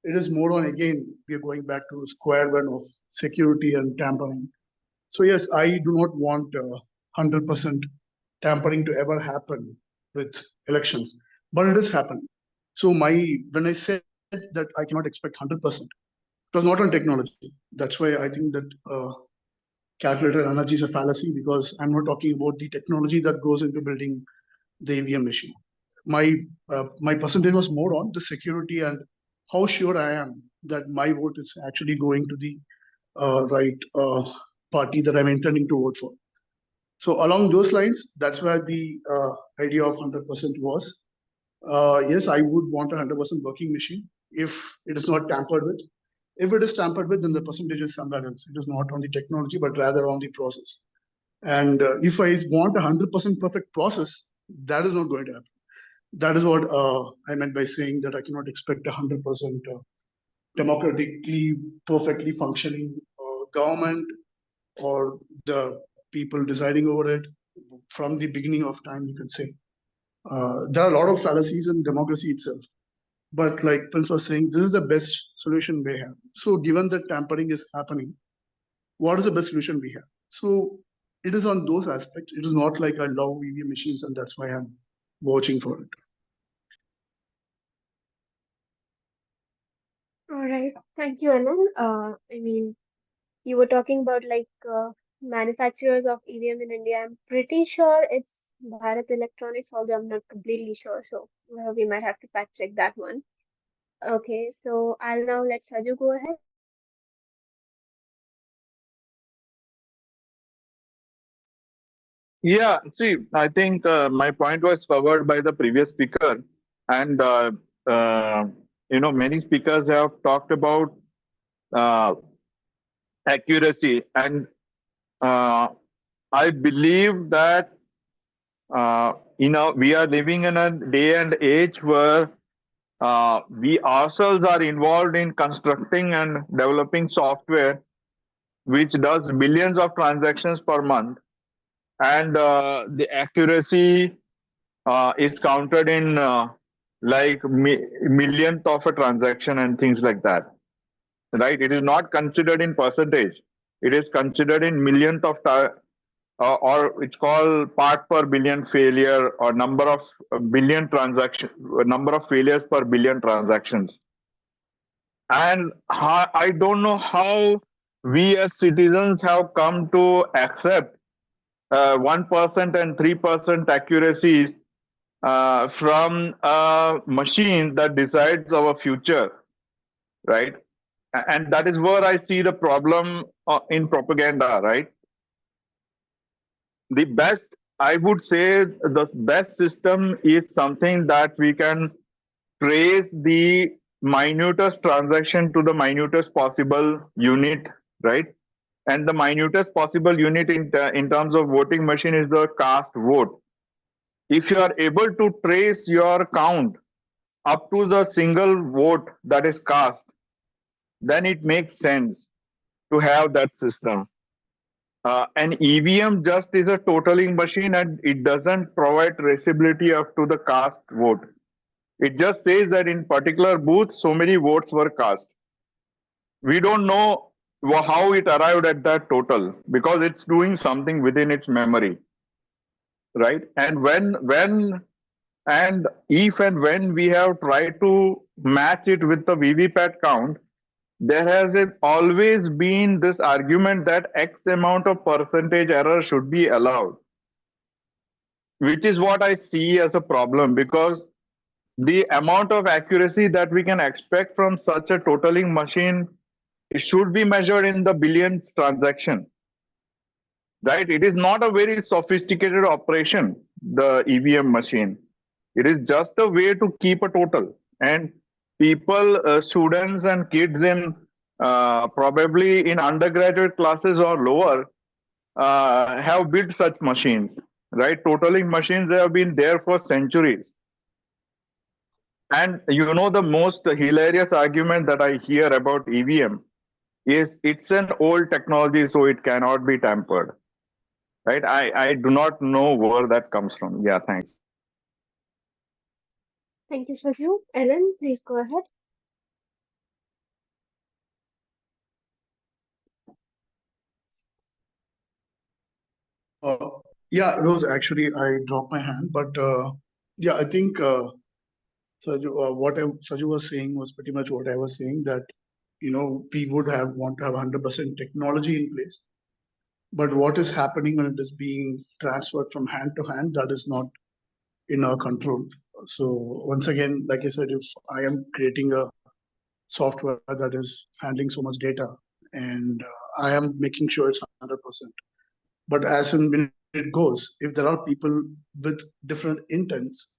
It is more on, again, we are going back to square one of security and tampering. So yes, I do not want 100% tampering to ever happen with elections, but it is happening. So when I said that I cannot expect 100%, it was not on technology. That's why I think that calculator analogy is a fallacy, because I'm not talking about the technology that goes into building the EVM machine. My percentage was more on the security and how sure I am that my vote is actually going to the right party that I'm intending to vote for. So along those lines, that's where the idea of 100% was. Yes, I would want a 100% working machine if it is not tampered with. If it is tampered with, then the percentage is somewhere else. It is not on the technology, but rather on the process. And if I want a 100% perfect process, that is not going to happen. That is what I meant by saying that I cannot expect a 100% democratically, perfectly functioning government or the people deciding over it from the beginning of time, you could say. There are a lot of fallacies in democracy itself. But like Prince was saying, this is the best solution we have. So given that tampering is happening, what is the best solution we have? So it is on those aspects. It is not like I love EVM machines and that's why I'm watching for it. All right. Thank you, Anand. I mean, you were talking about like manufacturers of EVM in India. I'm pretty sure it's Bharat Electronics, although I'm not completely sure. So we might have to fact check that one. Okay, so I'll now let Saju go ahead. Yeah, see, I think my point was covered by the previous speaker, and uh, many speakers have talked about uh, accuracy, and uh, I believe that we are living in a day and age where we ourselves are involved in constructing and developing software which does billions of transactions per month, and the accuracy is counted in like millionth of a transaction and things like that, right? It is not considered in percentage. It is considered in millionth of or it's called part per billion failure, or number of billion transaction, number of failures per billion transactions. And I don't know how we as citizens have come to accept 1% and 3% accuracies from a machine that decides our future, right? And that is where I see the problem in propaganda, right? The best, I would say, the best system is something that we can trace the minutest transaction to the minutest possible unit, right? And the minutest possible unit in terms of voting machine is the cast vote. If you are able to trace your count up to the single vote that is cast, then it makes sense to have that system. An EVM just is a totaling machine and it doesn't provide traceability up to the cast vote. It just says that in particular booth, so many votes were cast. We don't know how it arrived at that total because it's doing something within its memory, right? And if and when we have tried to match it with the VVPAT count, there has always been this argument that X amount of percentage error should be allowed, which is what I see as a problem, because the amount of accuracy that we can expect from such a totaling machine, it should be measured in the billions transaction, right? It is not a very sophisticated operation, the EVM machine. It is just a way to keep a total. And people, students and kids in probably in undergraduate classes or lower have built such machines, right? Totaling machines, they have been there for centuries. And the most hilarious argument that I hear about EVM is it's an old technology, so it cannot be tampered. right? I do not know where that comes from. Yeah, thanks. Thank you, Saju. Ellen, please go ahead. Uh, yeah, Rose, actually, I dropped my hand, but yeah, I think Saju was saying was pretty much what I was saying, that we would have want to have 100% technology in place, but what is happening when it is being transferred from hand to hand, that is not in our control. So once again, like I said, if I am creating a software that is handling so much data, and I am making sure it's 100%. But as in when it goes, if there are people with different intents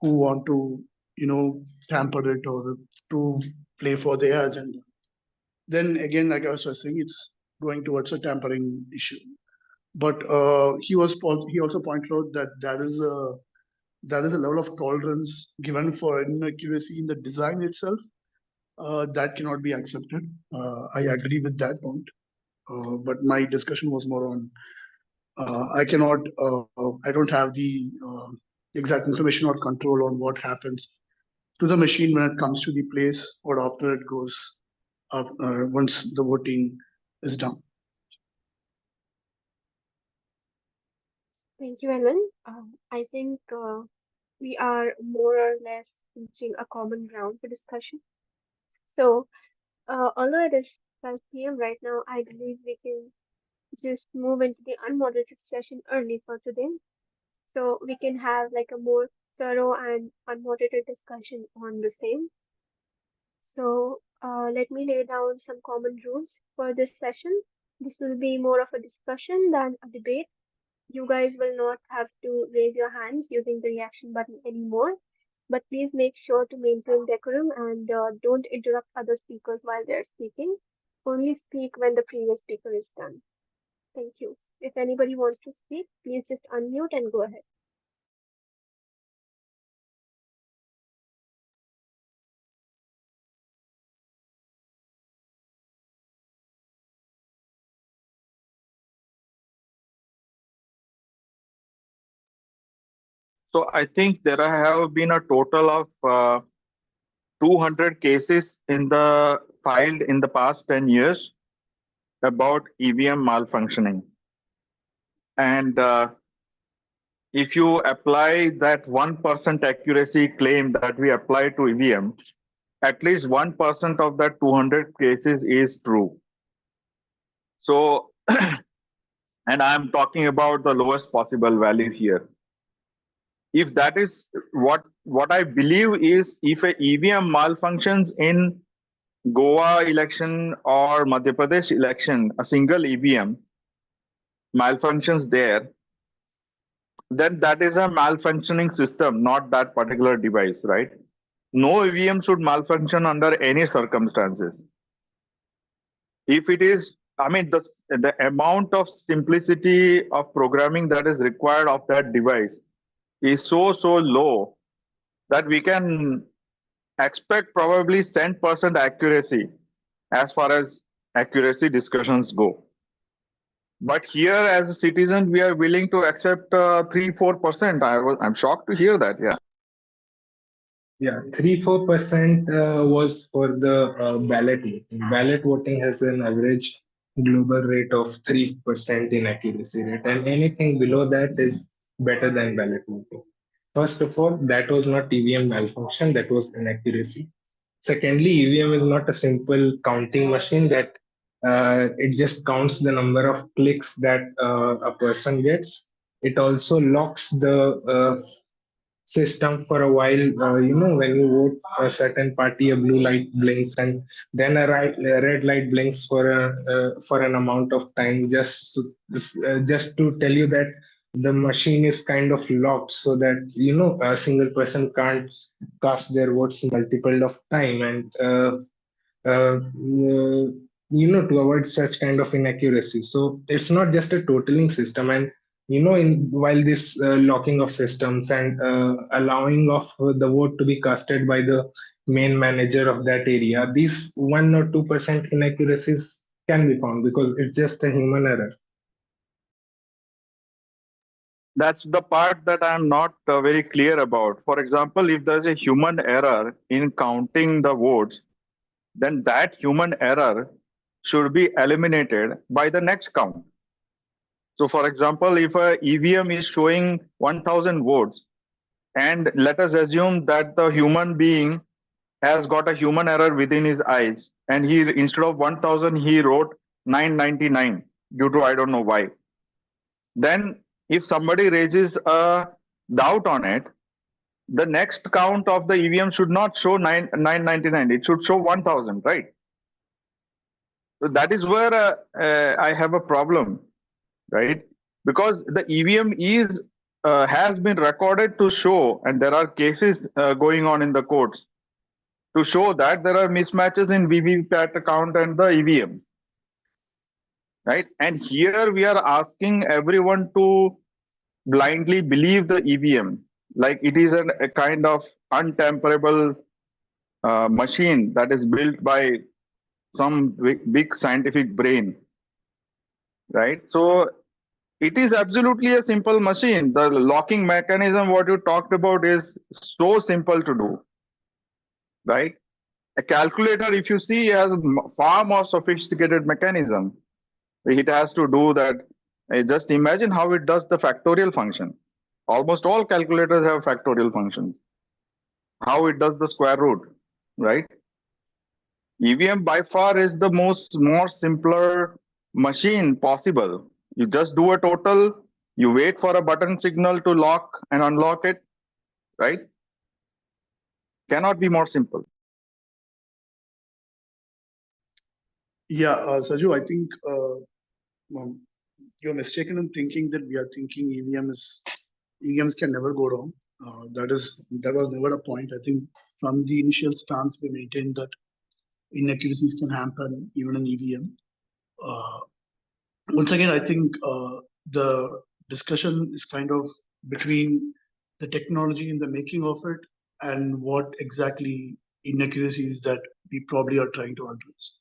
who want to, tamper it or to play for their agenda, then again, like I was saying, it's going towards a tampering issue. But he also pointed out that that is a level of tolerance given for inaccuracy in the design itself that cannot be accepted. I agree with that point. But my discussion was more on I don't have the exact information or control on what happens to the machine when it comes to the place or after it goes once the voting is done. Thank you, Ellen. I think we are more or less reaching a common ground for discussion. So, although it is 12 p.m. right now, I believe we can just move into the unmoderated session early for today. So we can have like a more thorough and unmoderated discussion on the same. So let me lay down some common rules for this session. This will be more of a discussion than a debate. You guys will not have to raise your hands using the reaction button anymore. But please make sure to maintain decorum and don't interrupt other speakers while they're speaking. Only speak when the previous speaker is done. Thank you. If anybody wants to speak, please just unmute and go ahead. So I think there have been a total of 200 cases in the filed in the past 10 years about EVM malfunctioning. And if you apply that 1% accuracy claim that we apply to EVM, at least 1% of that 200 cases is true. So, and I'm talking about the lowest possible value here. If that is what I believe is, if a EVM malfunctions in Goa election or Madhya Pradesh election, a single EVM malfunctions there, then that is a malfunctioning system, not that particular device, right? No EVM should malfunction under any circumstances. If it is, I mean, the amount of simplicity of programming that is required of that device is so low that we can expect probably 10% accuracy as far as accuracy discussions go. But here, as a citizen, we are willing to accept 3-4%. I'm shocked to hear that. Yeah. Yeah, 3-4% was for the ballot voting. Ballot voting has an average global rate of 3% in accuracy rate, and anything below that is better than ballot voting. First of all, that was not EVM malfunction, that was inaccuracy. Secondly, EVM is not a simple counting machine that it just counts the number of clicks that a person gets. It also locks the system for a while. When you vote a certain party, a blue light blinks, and then a red light blinks for an amount of time, just to tell you that the machine is kind of locked, so that a single person can't cast their votes multiple of time, and to avoid such kind of inaccuracy. So it's not just a totaling system. And while this locking of systems and allowing of the vote to be casted by the main manager of that area, these 1 or 2% inaccuracies can be found because it's just a human error. That's the part that I'm not very clear about. For example, if there's a human error in counting the votes, then that human error should be eliminated by the next count. So, for example, if a EVM is showing 1000 votes, and let us assume that the human being has got a human error within his eyes, and he, instead of 1000, he wrote 999 due to I don't know why. Then, if somebody raises a doubt on it, the next count of the EVM should not show 999, it should show 1000, right? So that is where I have a problem, right? Because the EVM is has been recorded to show, and there are cases going on in the courts to show that there are mismatches in VVPAT account and the EVM, right? And here we are asking everyone to blindly believe the EVM, like it is a kind of untamperable machine that is built by some big scientific brain, right? So it is absolutely a simple machine. The locking mechanism, what you talked about, is so simple to do, right? A calculator, if you see, has far more sophisticated mechanism. It has to do that. Just imagine how it does the factorial function. Almost all calculators have factorial functions. How it does the square root, right? EVM by far is the more simpler machine possible. You just do a total, you wait for a button signal to lock and unlock it, right? Cannot be more simple. Yeah, Saju, I think you're mistaken in thinking that we are thinking EVMs can never go wrong. That was never a point. I think from the initial stance we maintained that inaccuracies can happen even in EVM. Uh, Once again, I think the discussion is kind of between the technology in the making of it and what exactly inaccuracies that we probably are trying to address.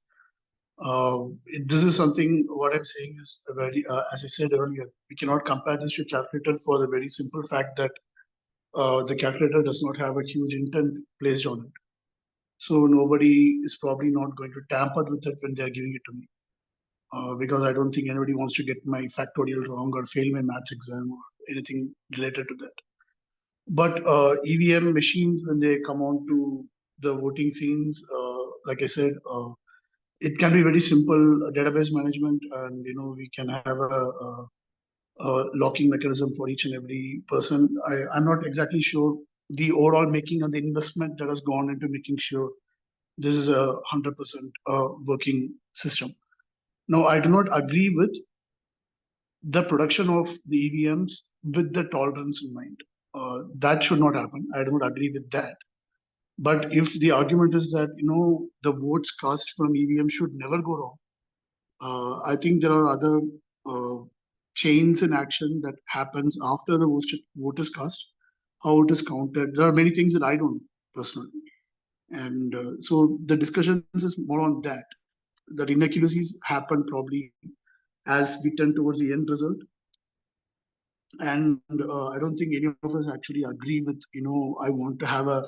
This is something, what I'm saying is a very, as I said earlier, we cannot compare this to calculator for the very simple fact that the calculator does not have a huge intent placed on it. So nobody is probably not going to tamper with it when they're giving it to me. Because I don't think anybody wants to get my factorial wrong or fail my maths exam or anything related to that. But EVM machines, when they come on to the voting scenes, like I said, it can be very simple database management, and we can have a locking mechanism for each and every person. I'm not exactly sure the overall making of the investment that has gone into making sure this is a 100% working system. Now, I do not agree with the production of the EVMs with the tolerance in mind. That should not happen. I don't agree with that. But if the argument is that the votes cast from EVM should never go wrong, I think there are other uh, chains in action that happens after the vote is cast, how it is counted. There are many things that I don't know personally, and so the discussion is more on that. The inaccuracies happen probably as we tend towards the end result, and I don't think any of us actually agree with I want to have a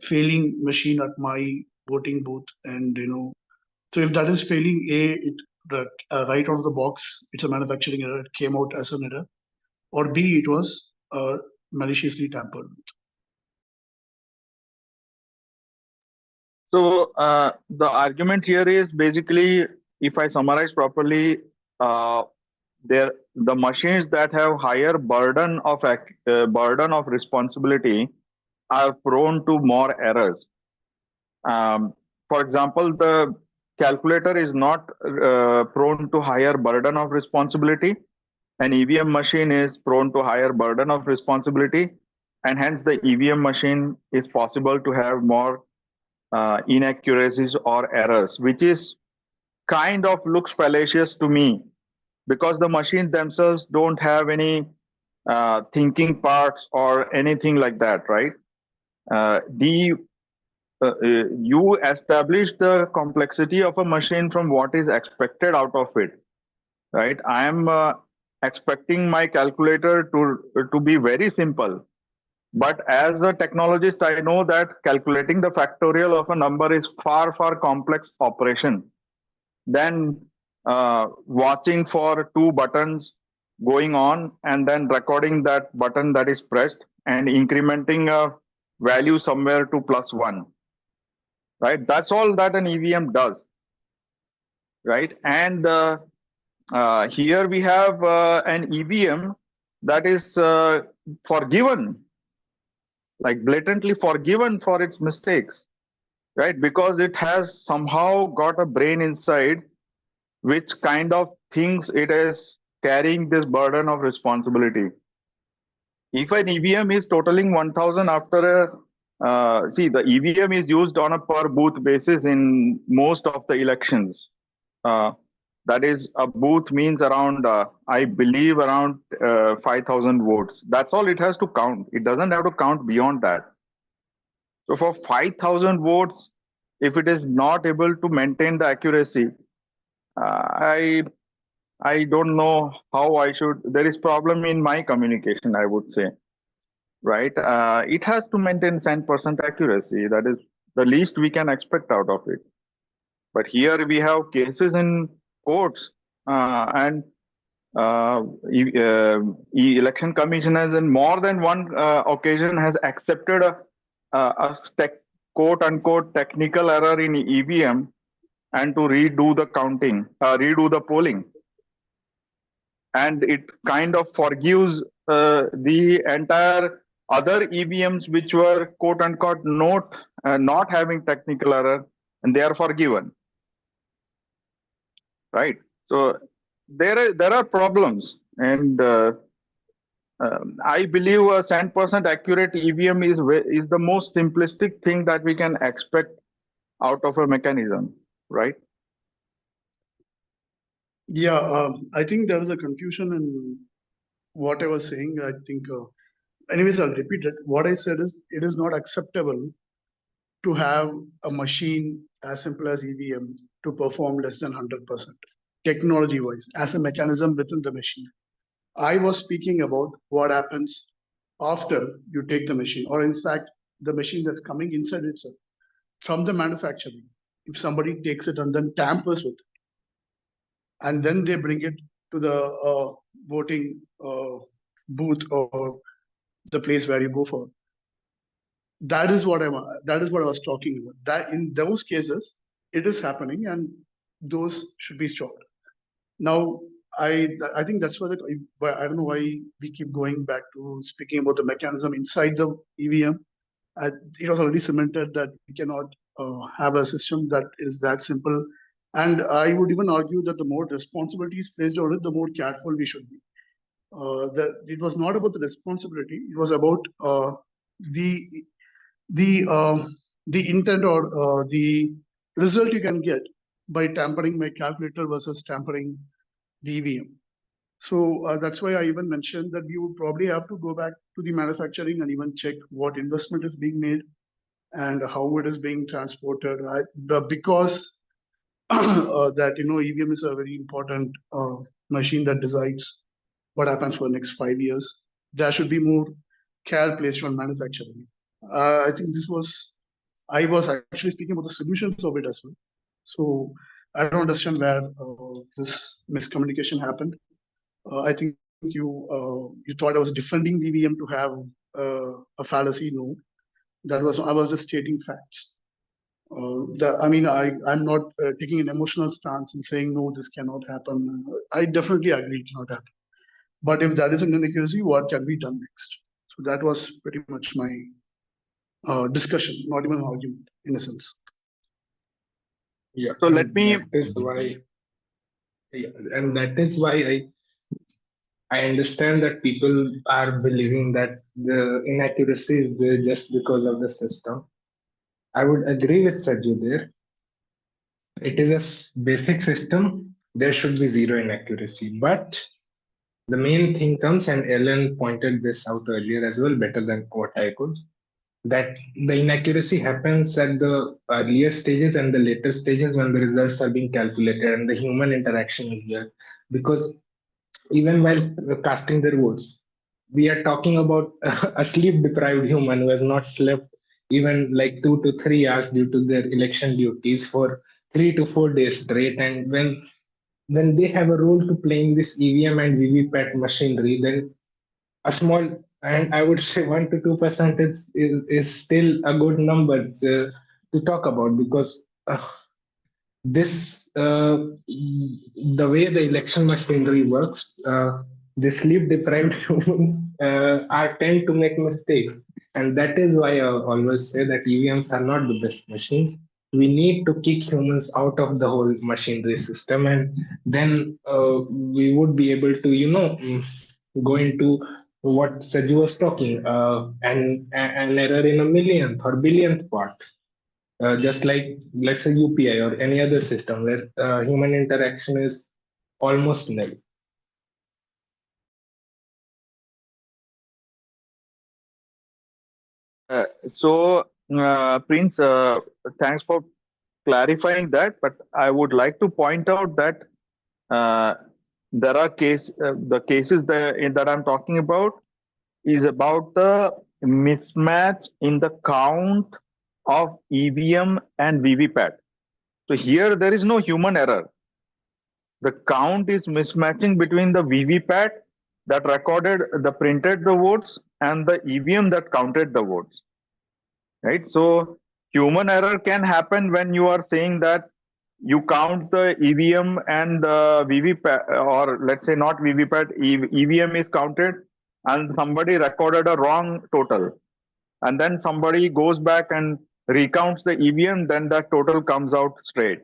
failing machine at my voting booth, and so if that is failing, right out of the box, it's a manufacturing error, it came out as an error, or B, it was maliciously tampered with. So the argument here is basically, if I summarize properly, uh, the machines that have higher burden of responsibility are prone to more errors. For example, the calculator is not prone to higher burden of responsibility. An EVM machine is prone to higher burden of responsibility, and hence the EVM machine is possible to have more inaccuracies or errors, which is kind of looks fallacious to me, because the machines themselves don't have any thinking parts or anything like that, right? The You establish the complexity of a machine from what is expected out of it, right? I am expecting my calculator to be very simple. But as a technologist, I know that calculating the factorial of a number is far, far complex operation than watching for two buttons going on and then recording that button that is pressed and incrementing a value somewhere to +1. Right? That's all that an EVM does. Right? And here we have an EVM that is forgiven, like blatantly forgiven for its mistakes, right? Because it has somehow got a brain inside which kind of thinks it is carrying this burden of responsibility. If an EVM is totaling 1000 after a see, the EVM is used on a per booth basis in most of the elections. That is, a booth means around, I believe, around 5,000 votes. That's all it has to count. It doesn't have to count beyond that. So for 5,000 votes, if it is not able to maintain the accuracy, I don't know how I should. There is problem in my communication, I would say, right? It has to maintain 10% accuracy. That is the least we can expect out of it. But here we have cases in courts and election commission has in more than one occasion has accepted a quote unquote technical error in EVM and to redo the counting, redo the polling. And it kind of forgives the entire other EVMs which were quote unquote not having technical error, and they are forgiven. Right. So there are problems, and I believe a 10% accurate EVM is the most simplistic thing that we can expect out of a mechanism, right? Yeah, I think there was a confusion in what I was saying. I think, anyways, I'll repeat it. What I said is it is not acceptable to have a machine as simple as EVM to perform less than 100% technology wise as a mechanism within the machine. I was speaking about what happens after you take the machine, or in fact, the machine that's coming inside itself from the manufacturing. If somebody takes it and then tampers with it, and then they bring it to the voting booth or the place where you go for. That is what I was talking about. That in those cases, it is happening, and those should be stopped. Now, I think that's why I don't know why we keep going back to speaking about the mechanism inside the EVM. It was already cemented that we cannot have a system that is that simple. And I would even argue that the more responsibility is placed on it, the more careful we should be. It was not about the responsibility; it was about the the intent or the result you can get by tampering my calculator versus tampering the EVM. So that's why I even mentioned that we would probably have to go back to the manufacturing and even check what investment is being made and how it is being transported. Because that EVM is a very important machine that decides what happens for the next 5 years. There should be more care placed on manufacturing. I think I was actually speaking about the solutions of it as well. So I don't understand where this miscommunication happened. I think you thought I was defending the EVM to have a fallacy. No, I was just stating facts. I'm not taking an emotional stance and saying no, this cannot happen. I definitely agree it cannot happen. But if that is an inaccuracy, what can be done next? So that was pretty much my discussion, not even an argument, in a sense. Yeah. So let me. That is why, yeah, and that is why I understand that people are believing that the inaccuracy is there just because of the system. I would agree with Saju there. It is a basic system. There should be zero inaccuracy. But the main thing comes, and Ellen pointed this out earlier as well, better than what I could, that the inaccuracy happens at the earlier stages and the later stages when the results are being calculated and the human interaction is there. Because even while casting their votes. We are talking about a sleep deprived human who has not slept even like 2 to 3 hours due to their election duties for 3 to 4 days straight. And when they have a role to play in this EVM and VVPAT machinery, then a small, and I would say 1 to 2% is still a good number to talk about, because this the way the election machinery works, the sleep deprived humans are tend to make mistakes, and that is why I always say that EVMs are not the best machines. We need to kick humans out of the whole machinery system, and then we would be able to go into what Saju was talking, an error in a millionth or billionth part, just like, let's say, UPI or any other system where human interaction is almost nil. Prince, thanks for clarifying that. But I would like to point out that uh, there are the cases that I'm talking about is about the mismatch in the count of EVM and VVPAT. So here there is no human error. The count is mismatching between the VVPAT that recorded the printed the votes and the EVM that counted the votes. Right. So human error can happen when you are saying that you count the EVM and the VVPAT, or let's say not VVPAT, EVM is counted and somebody recorded a wrong total. And then somebody goes back and recounts the EVM, then that total comes out straight.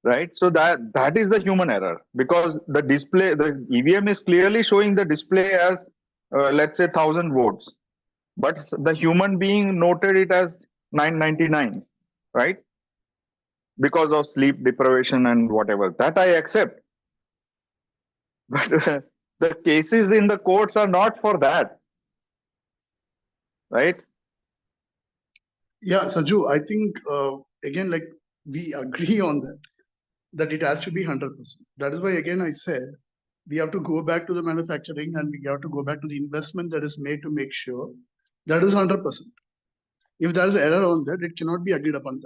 Right. So that is the human error, because the display, the EVM is clearly showing the display as, let's say, 1,000 votes, but the human being noted it as 999, right? Because of sleep deprivation and whatever. That I accept. But the cases in the courts are not for that, right? Yeah, Saju, I think again, like we agree on that it has to be 100%. That is why again I said we have to go back to the manufacturing and we have to go back to the investment that is made to make sure that is 100%. If there is error on that, it cannot be agreed upon.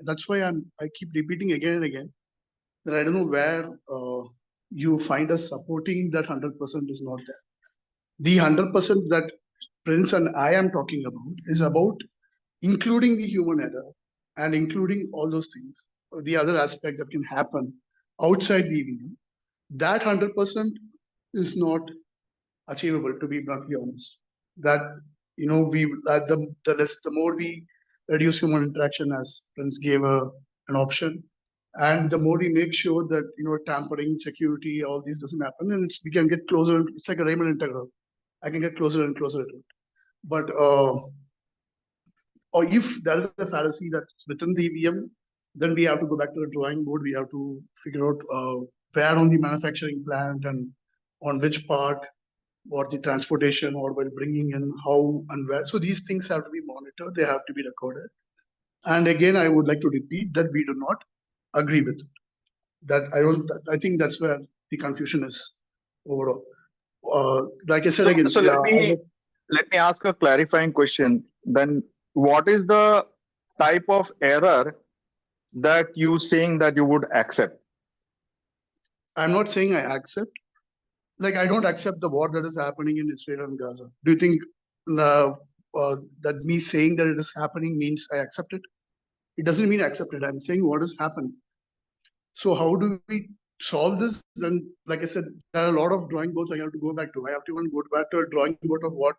That's why I keep repeating again and again that I don't know where you find us supporting that 100% is not there. The 100% that Prince and I am talking about is about including the human error and including all those things, the other aspects that can happen outside the EVM. That 100% is not achievable, to be bluntly honest. That we the more we reduce human interaction, as Prince gave an option, and the more we make sure that tampering, security, all these doesn't happen, and we can get closer. It's like a Riemann integral. I can get closer and closer to it. But or if there is a fallacy that's within the EVM, then we have to go back to the drawing board. We have to figure out where on the manufacturing plant and on which part, or the transportation, or while bringing in how and where. So these things have to be monitored. They have to be recorded. And again, I would like to repeat that we do not agree with it. That I don't. I think that's where the confusion is overall. Like I said again, So let me ask a clarifying question. Then what is the type of error that you saying that you would accept? I'm not saying I accept. Like I don't accept the war that is happening in Israel and Gaza. Do you think that me saying that it is happening means I accept it? It doesn't mean I accept it. I'm saying what has happened. So how do we solve this? And like I said, there are a lot of drawing boards I have to go back to. I have to even go back to a drawing board of what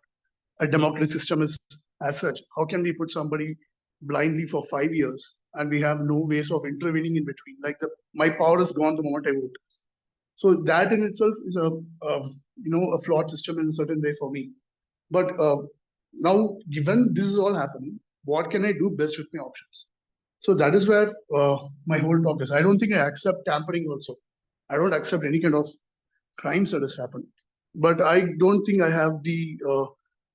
a democratic system is as such. How can we put somebody blindly for 5 years and we have no ways of intervening in between? Like my power is gone the moment I vote. So that in itself is a flawed system in a certain way for me. But now, given this is all happening, what can I do best with my options? So that is where my whole talk is. I don't think I accept tampering also. I don't accept any kind of crimes that has happened. But I don't think I have the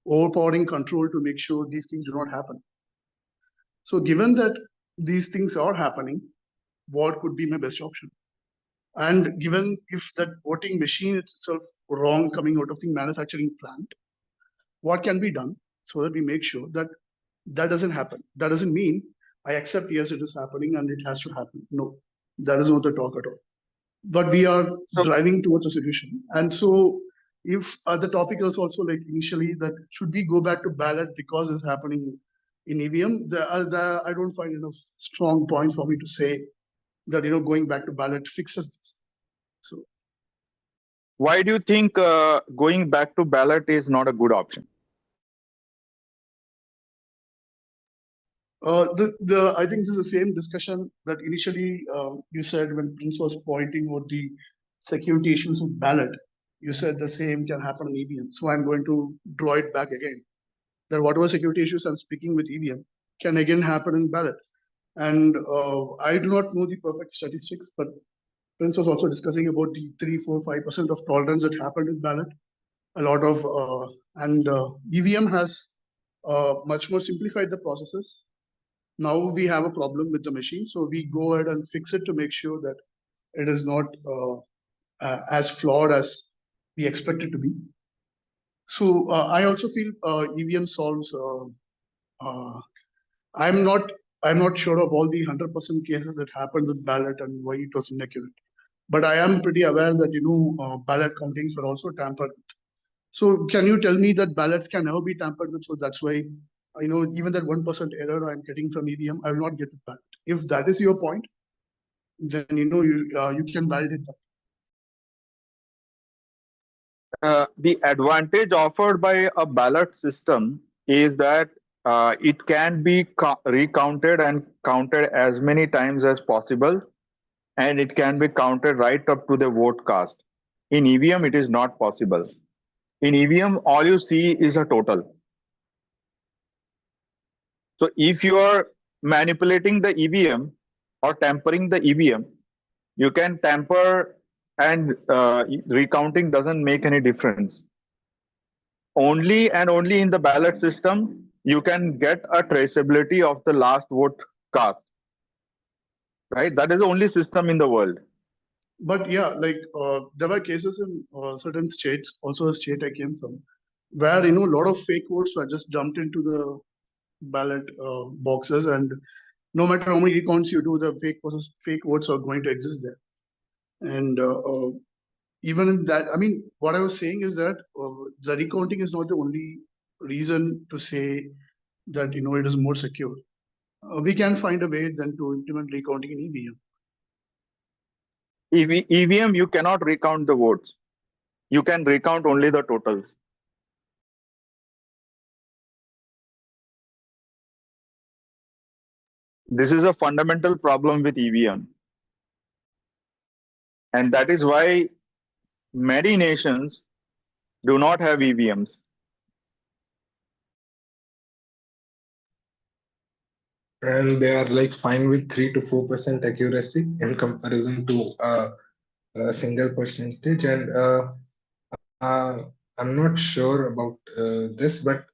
overpowering control to make sure these things do not happen. So given that these things are happening, what could be my best option? And given if that voting machine itself wrong coming out of the manufacturing plant, what can be done so that we make sure that that doesn't happen? That doesn't mean I accept, yes, it is happening and it has to happen. No, that is not the talk at all. But we are So driving towards a solution. And so, if the topic was also like initially that should we go back to ballot because it's happening in EVM, I don't find enough strong points for me to say that going back to ballot fixes this. So why do you think going back to ballot is not a good option? I think this is the same discussion that initially you said when Prince was pointing out the security issues with ballot. You said the same can happen in EVM. So I'm going to draw it back again. That whatever security issues I'm speaking with EVM can again happen in ballot. And I do not know the perfect statistics, but Prince was also discussing about the 3, 4, 5% of tolerance that happened in ballot. A lot of and EVM has much more simplified the processes. Now we have a problem with the machine, so we go ahead and fix it to make sure that it is not as flawed as we expect it to be. So I also feel EVM solves. Uh, I'm not. I'm not sure of all the 100% cases that happened with ballot and why it was inaccurate. But I am pretty aware that ballot countings were also tampered with. So can you tell me that ballots can never be tampered with? So that's why even that 1% error I'm getting from EVM, I will not get it back. If that is your point, then you can validate that. The advantage offered by a ballot system is that it can be recounted and counted as many times as possible, and it can be counted right up to the vote cast. In EVM, it is not possible. In EVM, all you see is a total. So if you are manipulating the EVM or tampering the EVM, you can tamper, and recounting doesn't make any difference. Only and only in the ballot system you can get a traceability of the last vote cast, right? That is the only system in the world. But yeah, like there were cases in certain states, also a state I came from, where a lot of fake votes were just dumped into the ballot boxes, and no matter how many recounts you do, the fake votes are going to exist there. And even in that, I mean, what I was saying is that the recounting is not the only reason to say that it is more secure. We can find a way then to implement recounting in EVM. EVM, you cannot recount the votes. You can recount only the totals. This is a fundamental problem with EVM. And that is why many nations do not have EVMs. And they are like fine with 3 to 4% accuracy in comparison to a single percentage. And I'm not sure about this, but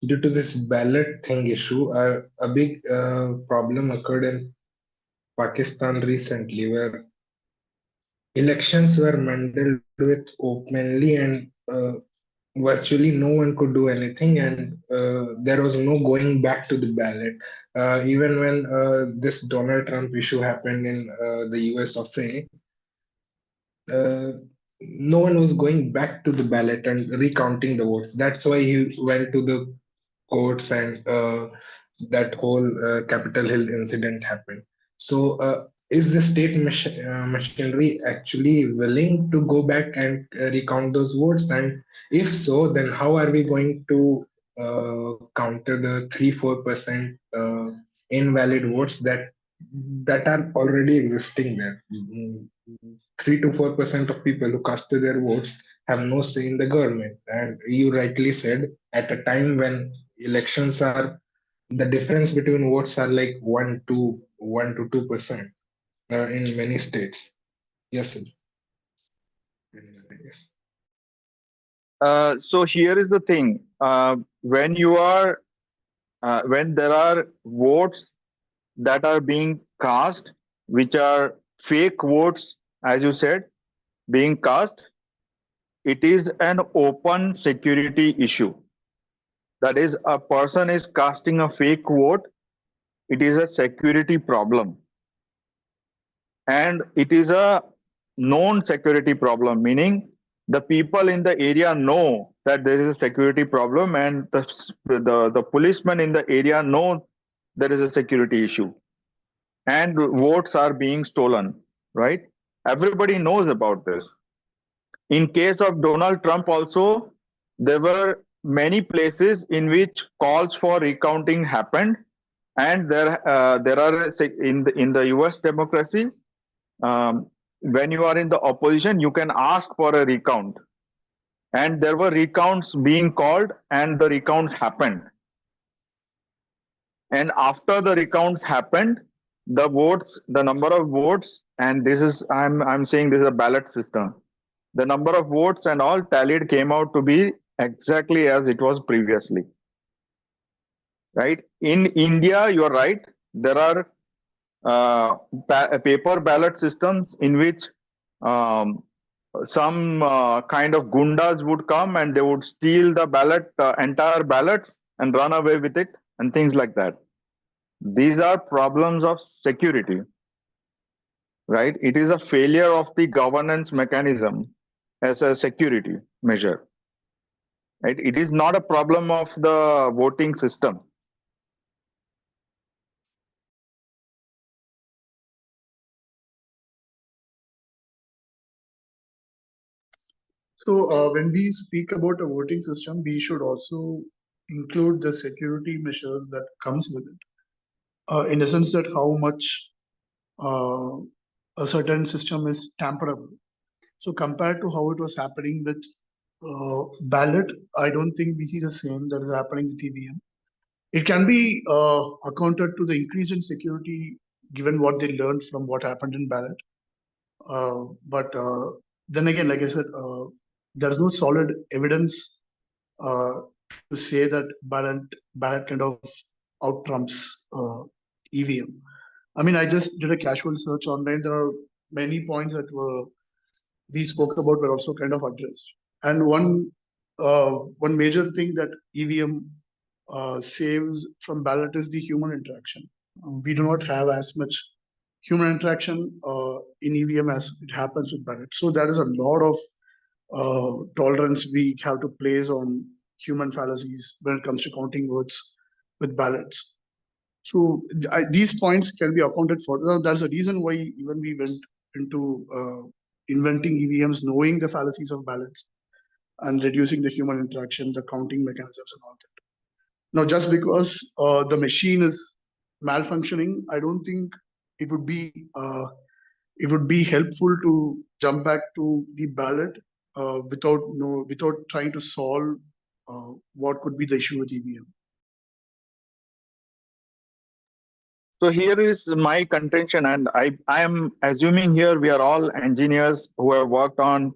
due to this ballot thing issue, a big problem occurred in Pakistan recently, where elections were meddled with openly, and virtually no one could do anything, and there was no going back to the ballot. Even when this Donald Trump issue happened in the US of A, uh, no one was going back to the ballot and recounting the votes. That's why he went to the courts, and that whole Capitol Hill incident happened. So, is the state machinery actually willing to go back and recount those votes? And if so, then how are we going to counter the 3-4% invalid votes that are already existing there? 3 to 4% of people who casted their votes have no say in the government. And you rightly said, at a time when elections are, the difference between votes are like 1 to 2% in many states. Yes, sir. Yes. So here is the thing: when when there are votes that are being cast, which are fake votes as you said, being cast, it is an open security issue. That is, a person is casting a fake vote, it is a security problem. And it is a known security problem, meaning the people in the area know that there is a security problem, and the policemen in the area know there is a security issue, and votes are being stolen, right? Everybody knows about this. In case of Donald Trump also, there were many places in which calls for recounting happened, and there are in the US democracy, when you are in the opposition, you can ask for a recount, and there were recounts being called, and the recounts happened. And after the recounts happened, the votes, the number of votes, and this is I'm saying this is a ballot system. The number of votes and all tallied came out to be exactly as it was previously. Right? In India, you're right. There are paper ballot systems in which um, some kind of gundas would come and they would steal the entire ballots and run away with it and things like that. These are problems of security, right? It is a failure of the governance mechanism as a security measure, right? It is not a problem of the voting system. So when we speak about a voting system, we should also include the security measures that comes with it. In the sense that how much uh, a certain system is tamperable. So compared to how it was happening with ballot, I don't think we see the same that is happening with EVM. It can be accounted to the increase in security given what they learned from what happened in ballot. But then again, like I said, there's no solid evidence to say that ballot kind of out trumps EVM. I mean, I just did a casual search online. There are many points that we spoke about were also kind of addressed. And one major thing that EVM saves from ballot is the human interaction. We do not have as much human interaction in EVM as it happens with ballot. So there is a lot of tolerance we have to place on human fallacies when it comes to counting votes with ballots. So these points can be accounted for. Now, there's a reason why even we went into inventing EVMs, knowing the fallacies of ballots and reducing the human interaction, the counting mechanisms, and all that. Now, just because the machine is malfunctioning, I don't think it would be helpful to jump back to the ballot without trying to solve what could be the issue with EVM. So here is my contention, and I am assuming here we are all engineers who have worked on,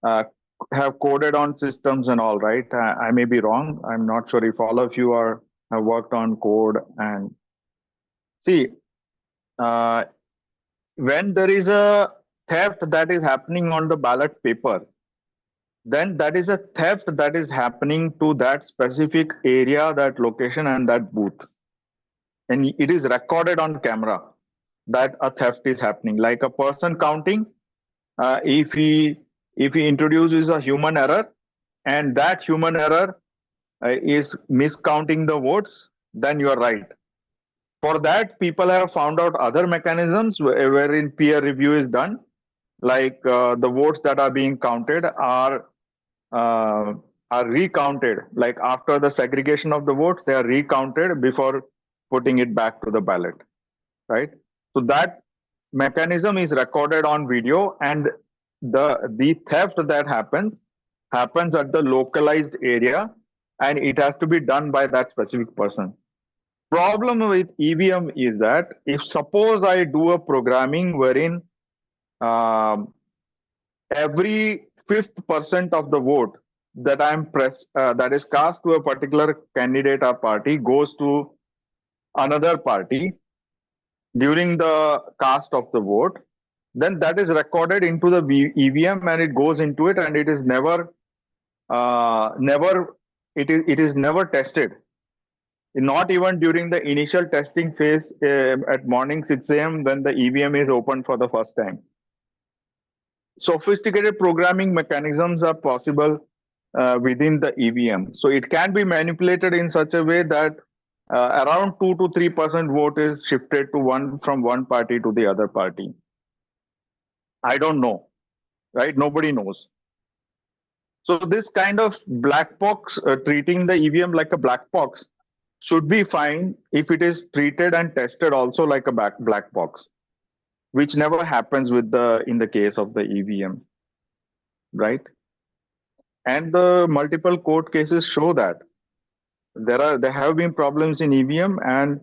have coded on systems and all, right? I may be wrong. I'm not sure if all of you have worked on code. And see, when there is a theft that is happening on the ballot paper, then that is a theft that is happening to that specific area, that location, and that booth. And it is recorded on camera that a theft is happening. Like a person counting, if he introduces a human error, and that human error is miscounting the votes, then you are right. For that, people have found out other mechanisms wherein peer review is done, like the votes that are being counted are recounted. Like after the segregation of the votes, they are recounted before putting it back to the ballot, right? So that mechanism is recorded on video, and the theft that happens at the localized area, and it has to be done by that specific person. Problem with EVM is that if suppose I do a programming wherein every 5th% of the vote that that is cast to a particular candidate or party goes to another party during the cast of the vote, then that is recorded into the EVM and it goes into it, and it is never never tested. Not even during the initial testing phase at morning 6 a.m. when the EVM is opened for the first time. Sophisticated programming mechanisms are possible within the EVM. So it can be manipulated in such a way that around 2 to 3% vote is shifted to from one party to the other party. I don't know, right? Nobody knows. So this kind of black box, treating the EVM like a black box, should be fine if it is treated and tested also like a black box, which never happens in the case of the EVM, right? And the multiple court cases show that there have been problems in EVM, and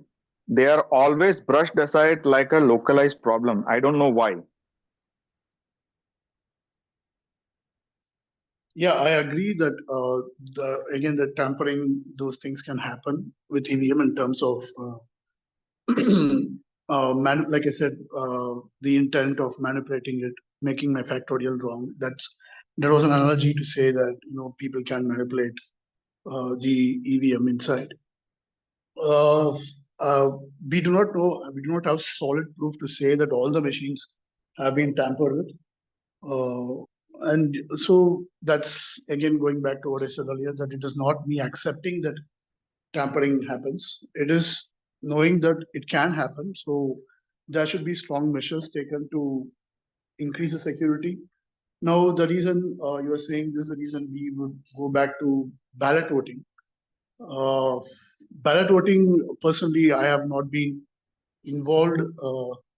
they are always brushed aside like a localized problem. I don't know why. Yeah, I agree that the tampering, those things can happen with EVM in terms of like I said, the intent of manipulating it, making my factorial wrong. There was an analogy to say that people can manipulate the EVM inside. Uh, we do not know. We do not have solid proof to say that all the machines have been tampered with. And so that's again going back to what I said earlier, that it is not me accepting that tampering happens. It is knowing that it can happen. So there should be strong measures taken to increase the security. Now, the reason you are saying this is the reason we would go back to ballot voting. Ballot voting, personally, I have not been involved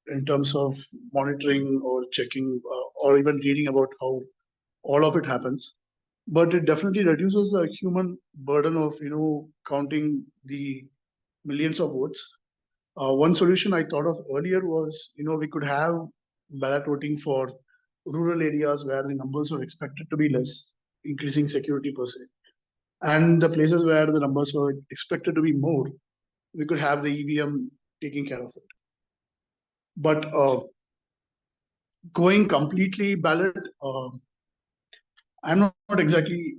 in terms of monitoring or checking or even reading about how all of it happens. But it definitely reduces the human burden of counting the millions of votes. One solution I thought of earlier was we could have ballot voting for rural areas where the numbers are expected to be less, increasing security per se, and the places where the numbers were expected to be more, we could have the EVM taking care of it. But going completely ballot, I'm not exactly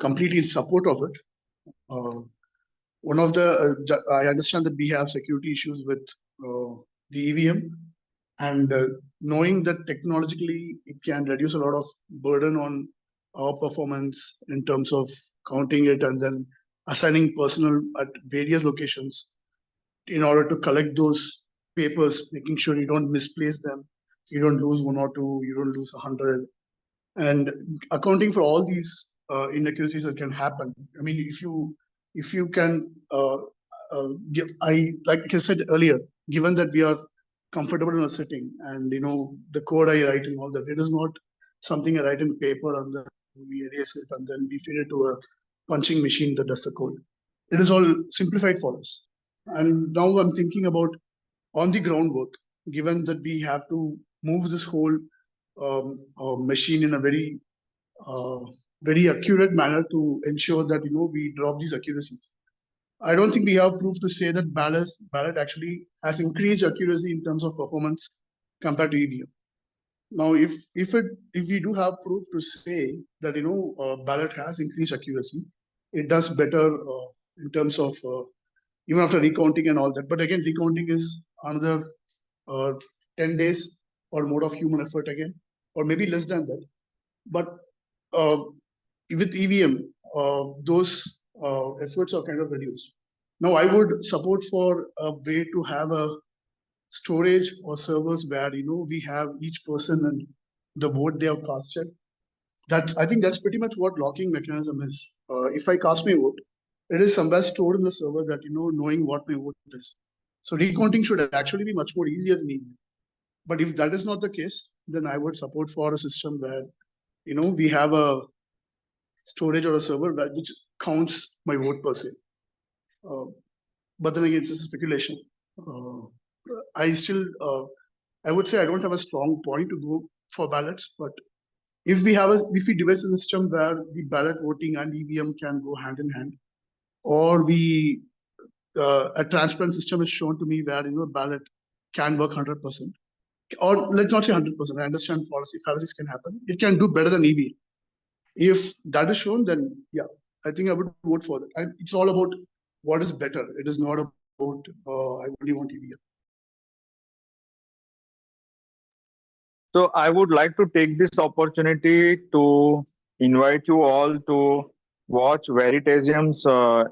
completely in support of it. One of I understand that we have security issues with the EVM, and knowing that technologically it can reduce a lot of burden on our performance in terms of counting it and then assigning personnel at various locations in order to collect those papers, making sure you don't misplace them, you don't lose one or two, you don't lose 100, and accounting for all these inaccuracies that can happen. I mean, if you can give, like I said earlier, given that we are comfortable in a sitting and the code I write and all that, it is not something I write in paper and then we erase it and then we feed it to a punching machine that does the code. It is all simplified for us. And now I'm thinking about on the groundwork, given that we have to move this whole machine in a uh, very accurate manner to ensure that we drop these accuracies. I don't think we have proof to say that ballot actually has increased accuracy in terms of performance compared to EVM. Now, if we do have proof to say that ballot has increased accuracy, it does better in terms of even after recounting and all that. But again, recounting is another uh, 10 days or more of human effort again, or maybe less than that. But uh, with EVM, those efforts are kind of reduced. Now, I would support for a way to have a storage or servers where we have each person and the vote they have casted. That I think that's pretty much what locking mechanism is. If I cast my vote, it is somewhere stored in the server that knowing what my vote is. So recounting should actually be much more easier than EVM. But if that is not the case, then I would support for a system where we have a storage or a server which counts my vote per se. Uh, but then again, it's just a speculation. Uh, I would say I don't have a strong point to go for ballots, but if we devise a system where the ballot voting and EVM can go hand in hand, or a transparent system is shown to me where ballot can work 100%, or let's not say 100%. I understand fallacies can happen. It can do better than EVM. If that is shown, then yeah, I think I would vote for that. And it's all about what is better. It is not about I only want EVM. So I would like to take this opportunity to invite you all to watch Veritasium's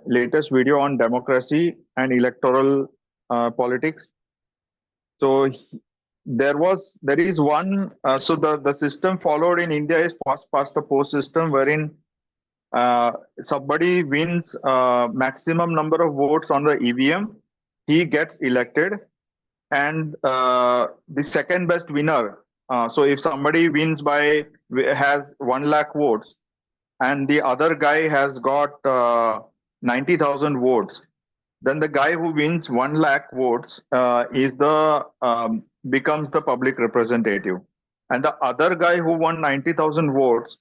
latest video on democracy and electoral politics. So there is one. So the system followed in India is first past the post system, wherein somebody wins maximum number of votes on the EVM, he gets elected, and the second best winner. So if somebody wins by has 1 lakh votes, and the other guy has got 90,000 votes, then the guy who wins 1 lakh votes is the becomes the public representative, and the other guy who won 90,000 votes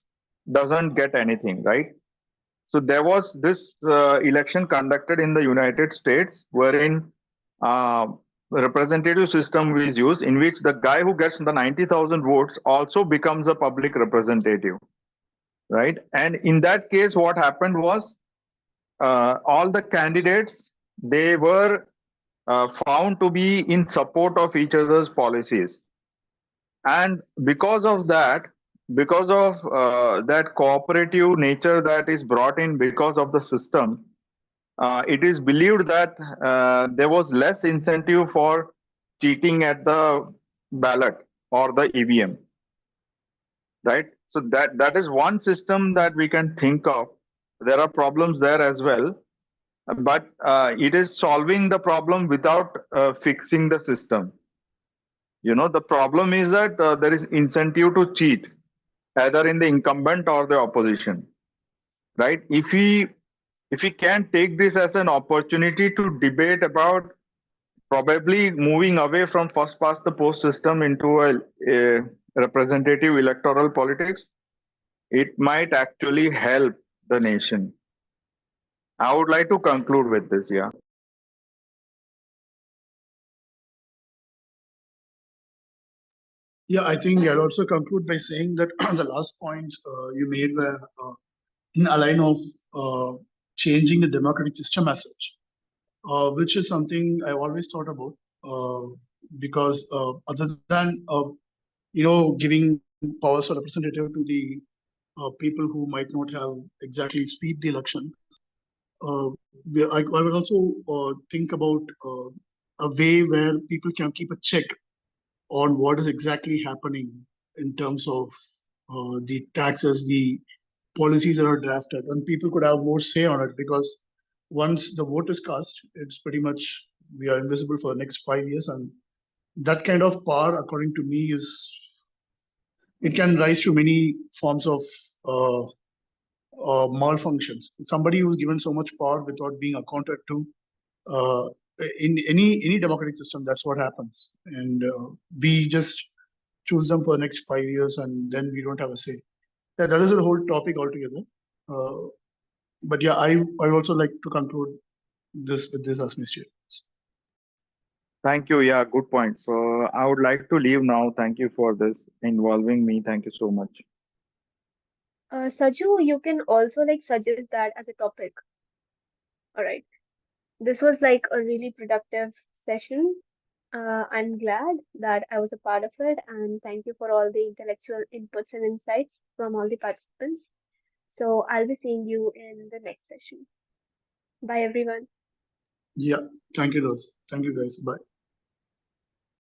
doesn't get anything, right? So there was this election conducted in the United States, wherein representative system is used, in which the guy who gets the 90,000 votes also becomes a public representative, right? And in that case, what happened was all the candidates, they were found to be in support of each other's policies, and because of that, because of that cooperative nature that is brought in because of the system, it is believed that there was less incentive for cheating at the ballot or the EVM, right? So that is one system that we can think of. There are problems there as well, but it is solving the problem without fixing the system. You know, the problem is that there is incentive to cheat, either in the incumbent or the opposition, right? If we can take this as an opportunity to debate about probably moving away from first past the post system into a representative electoral politics, it might actually help the nation. I would like to conclude with this. Yeah. Yeah, I think I'll also conclude by saying that the last points you made were in a line of changing the democratic system as such, which is something I've always thought about. Because other than giving powers or representative to the people who might not have exactly sweep the election, I would also think about a way where people can keep a check on what is exactly happening in terms of the taxes, the policies that are drafted, and people could have more say on it, because once the vote is cast, it's pretty much we are invisible for the next 5 years, and that kind of power, according to me, is it can rise to many forms of uh, malfunctions. Somebody who's given so much power without being accounted to, uh, in any democratic system, that's what happens, and we just choose them for the next 5 years, and then we don't have a say. Yeah, that is a whole topic altogether. Uh, but yeah, I also like to conclude this with this as my statements. Thank you. Yeah, good point. So I would like to leave now. Thank you for this involving me. Thank you so much. Saju, you can also like suggest that as a topic. All right. This was like a really productive session. I'm glad that I was a part of it, and thank you for all the intellectual inputs and insights from all the participants. So I'll be seeing you in the next session. Bye, everyone. Yeah, thank you, Rose. Thank you, guys. Bye.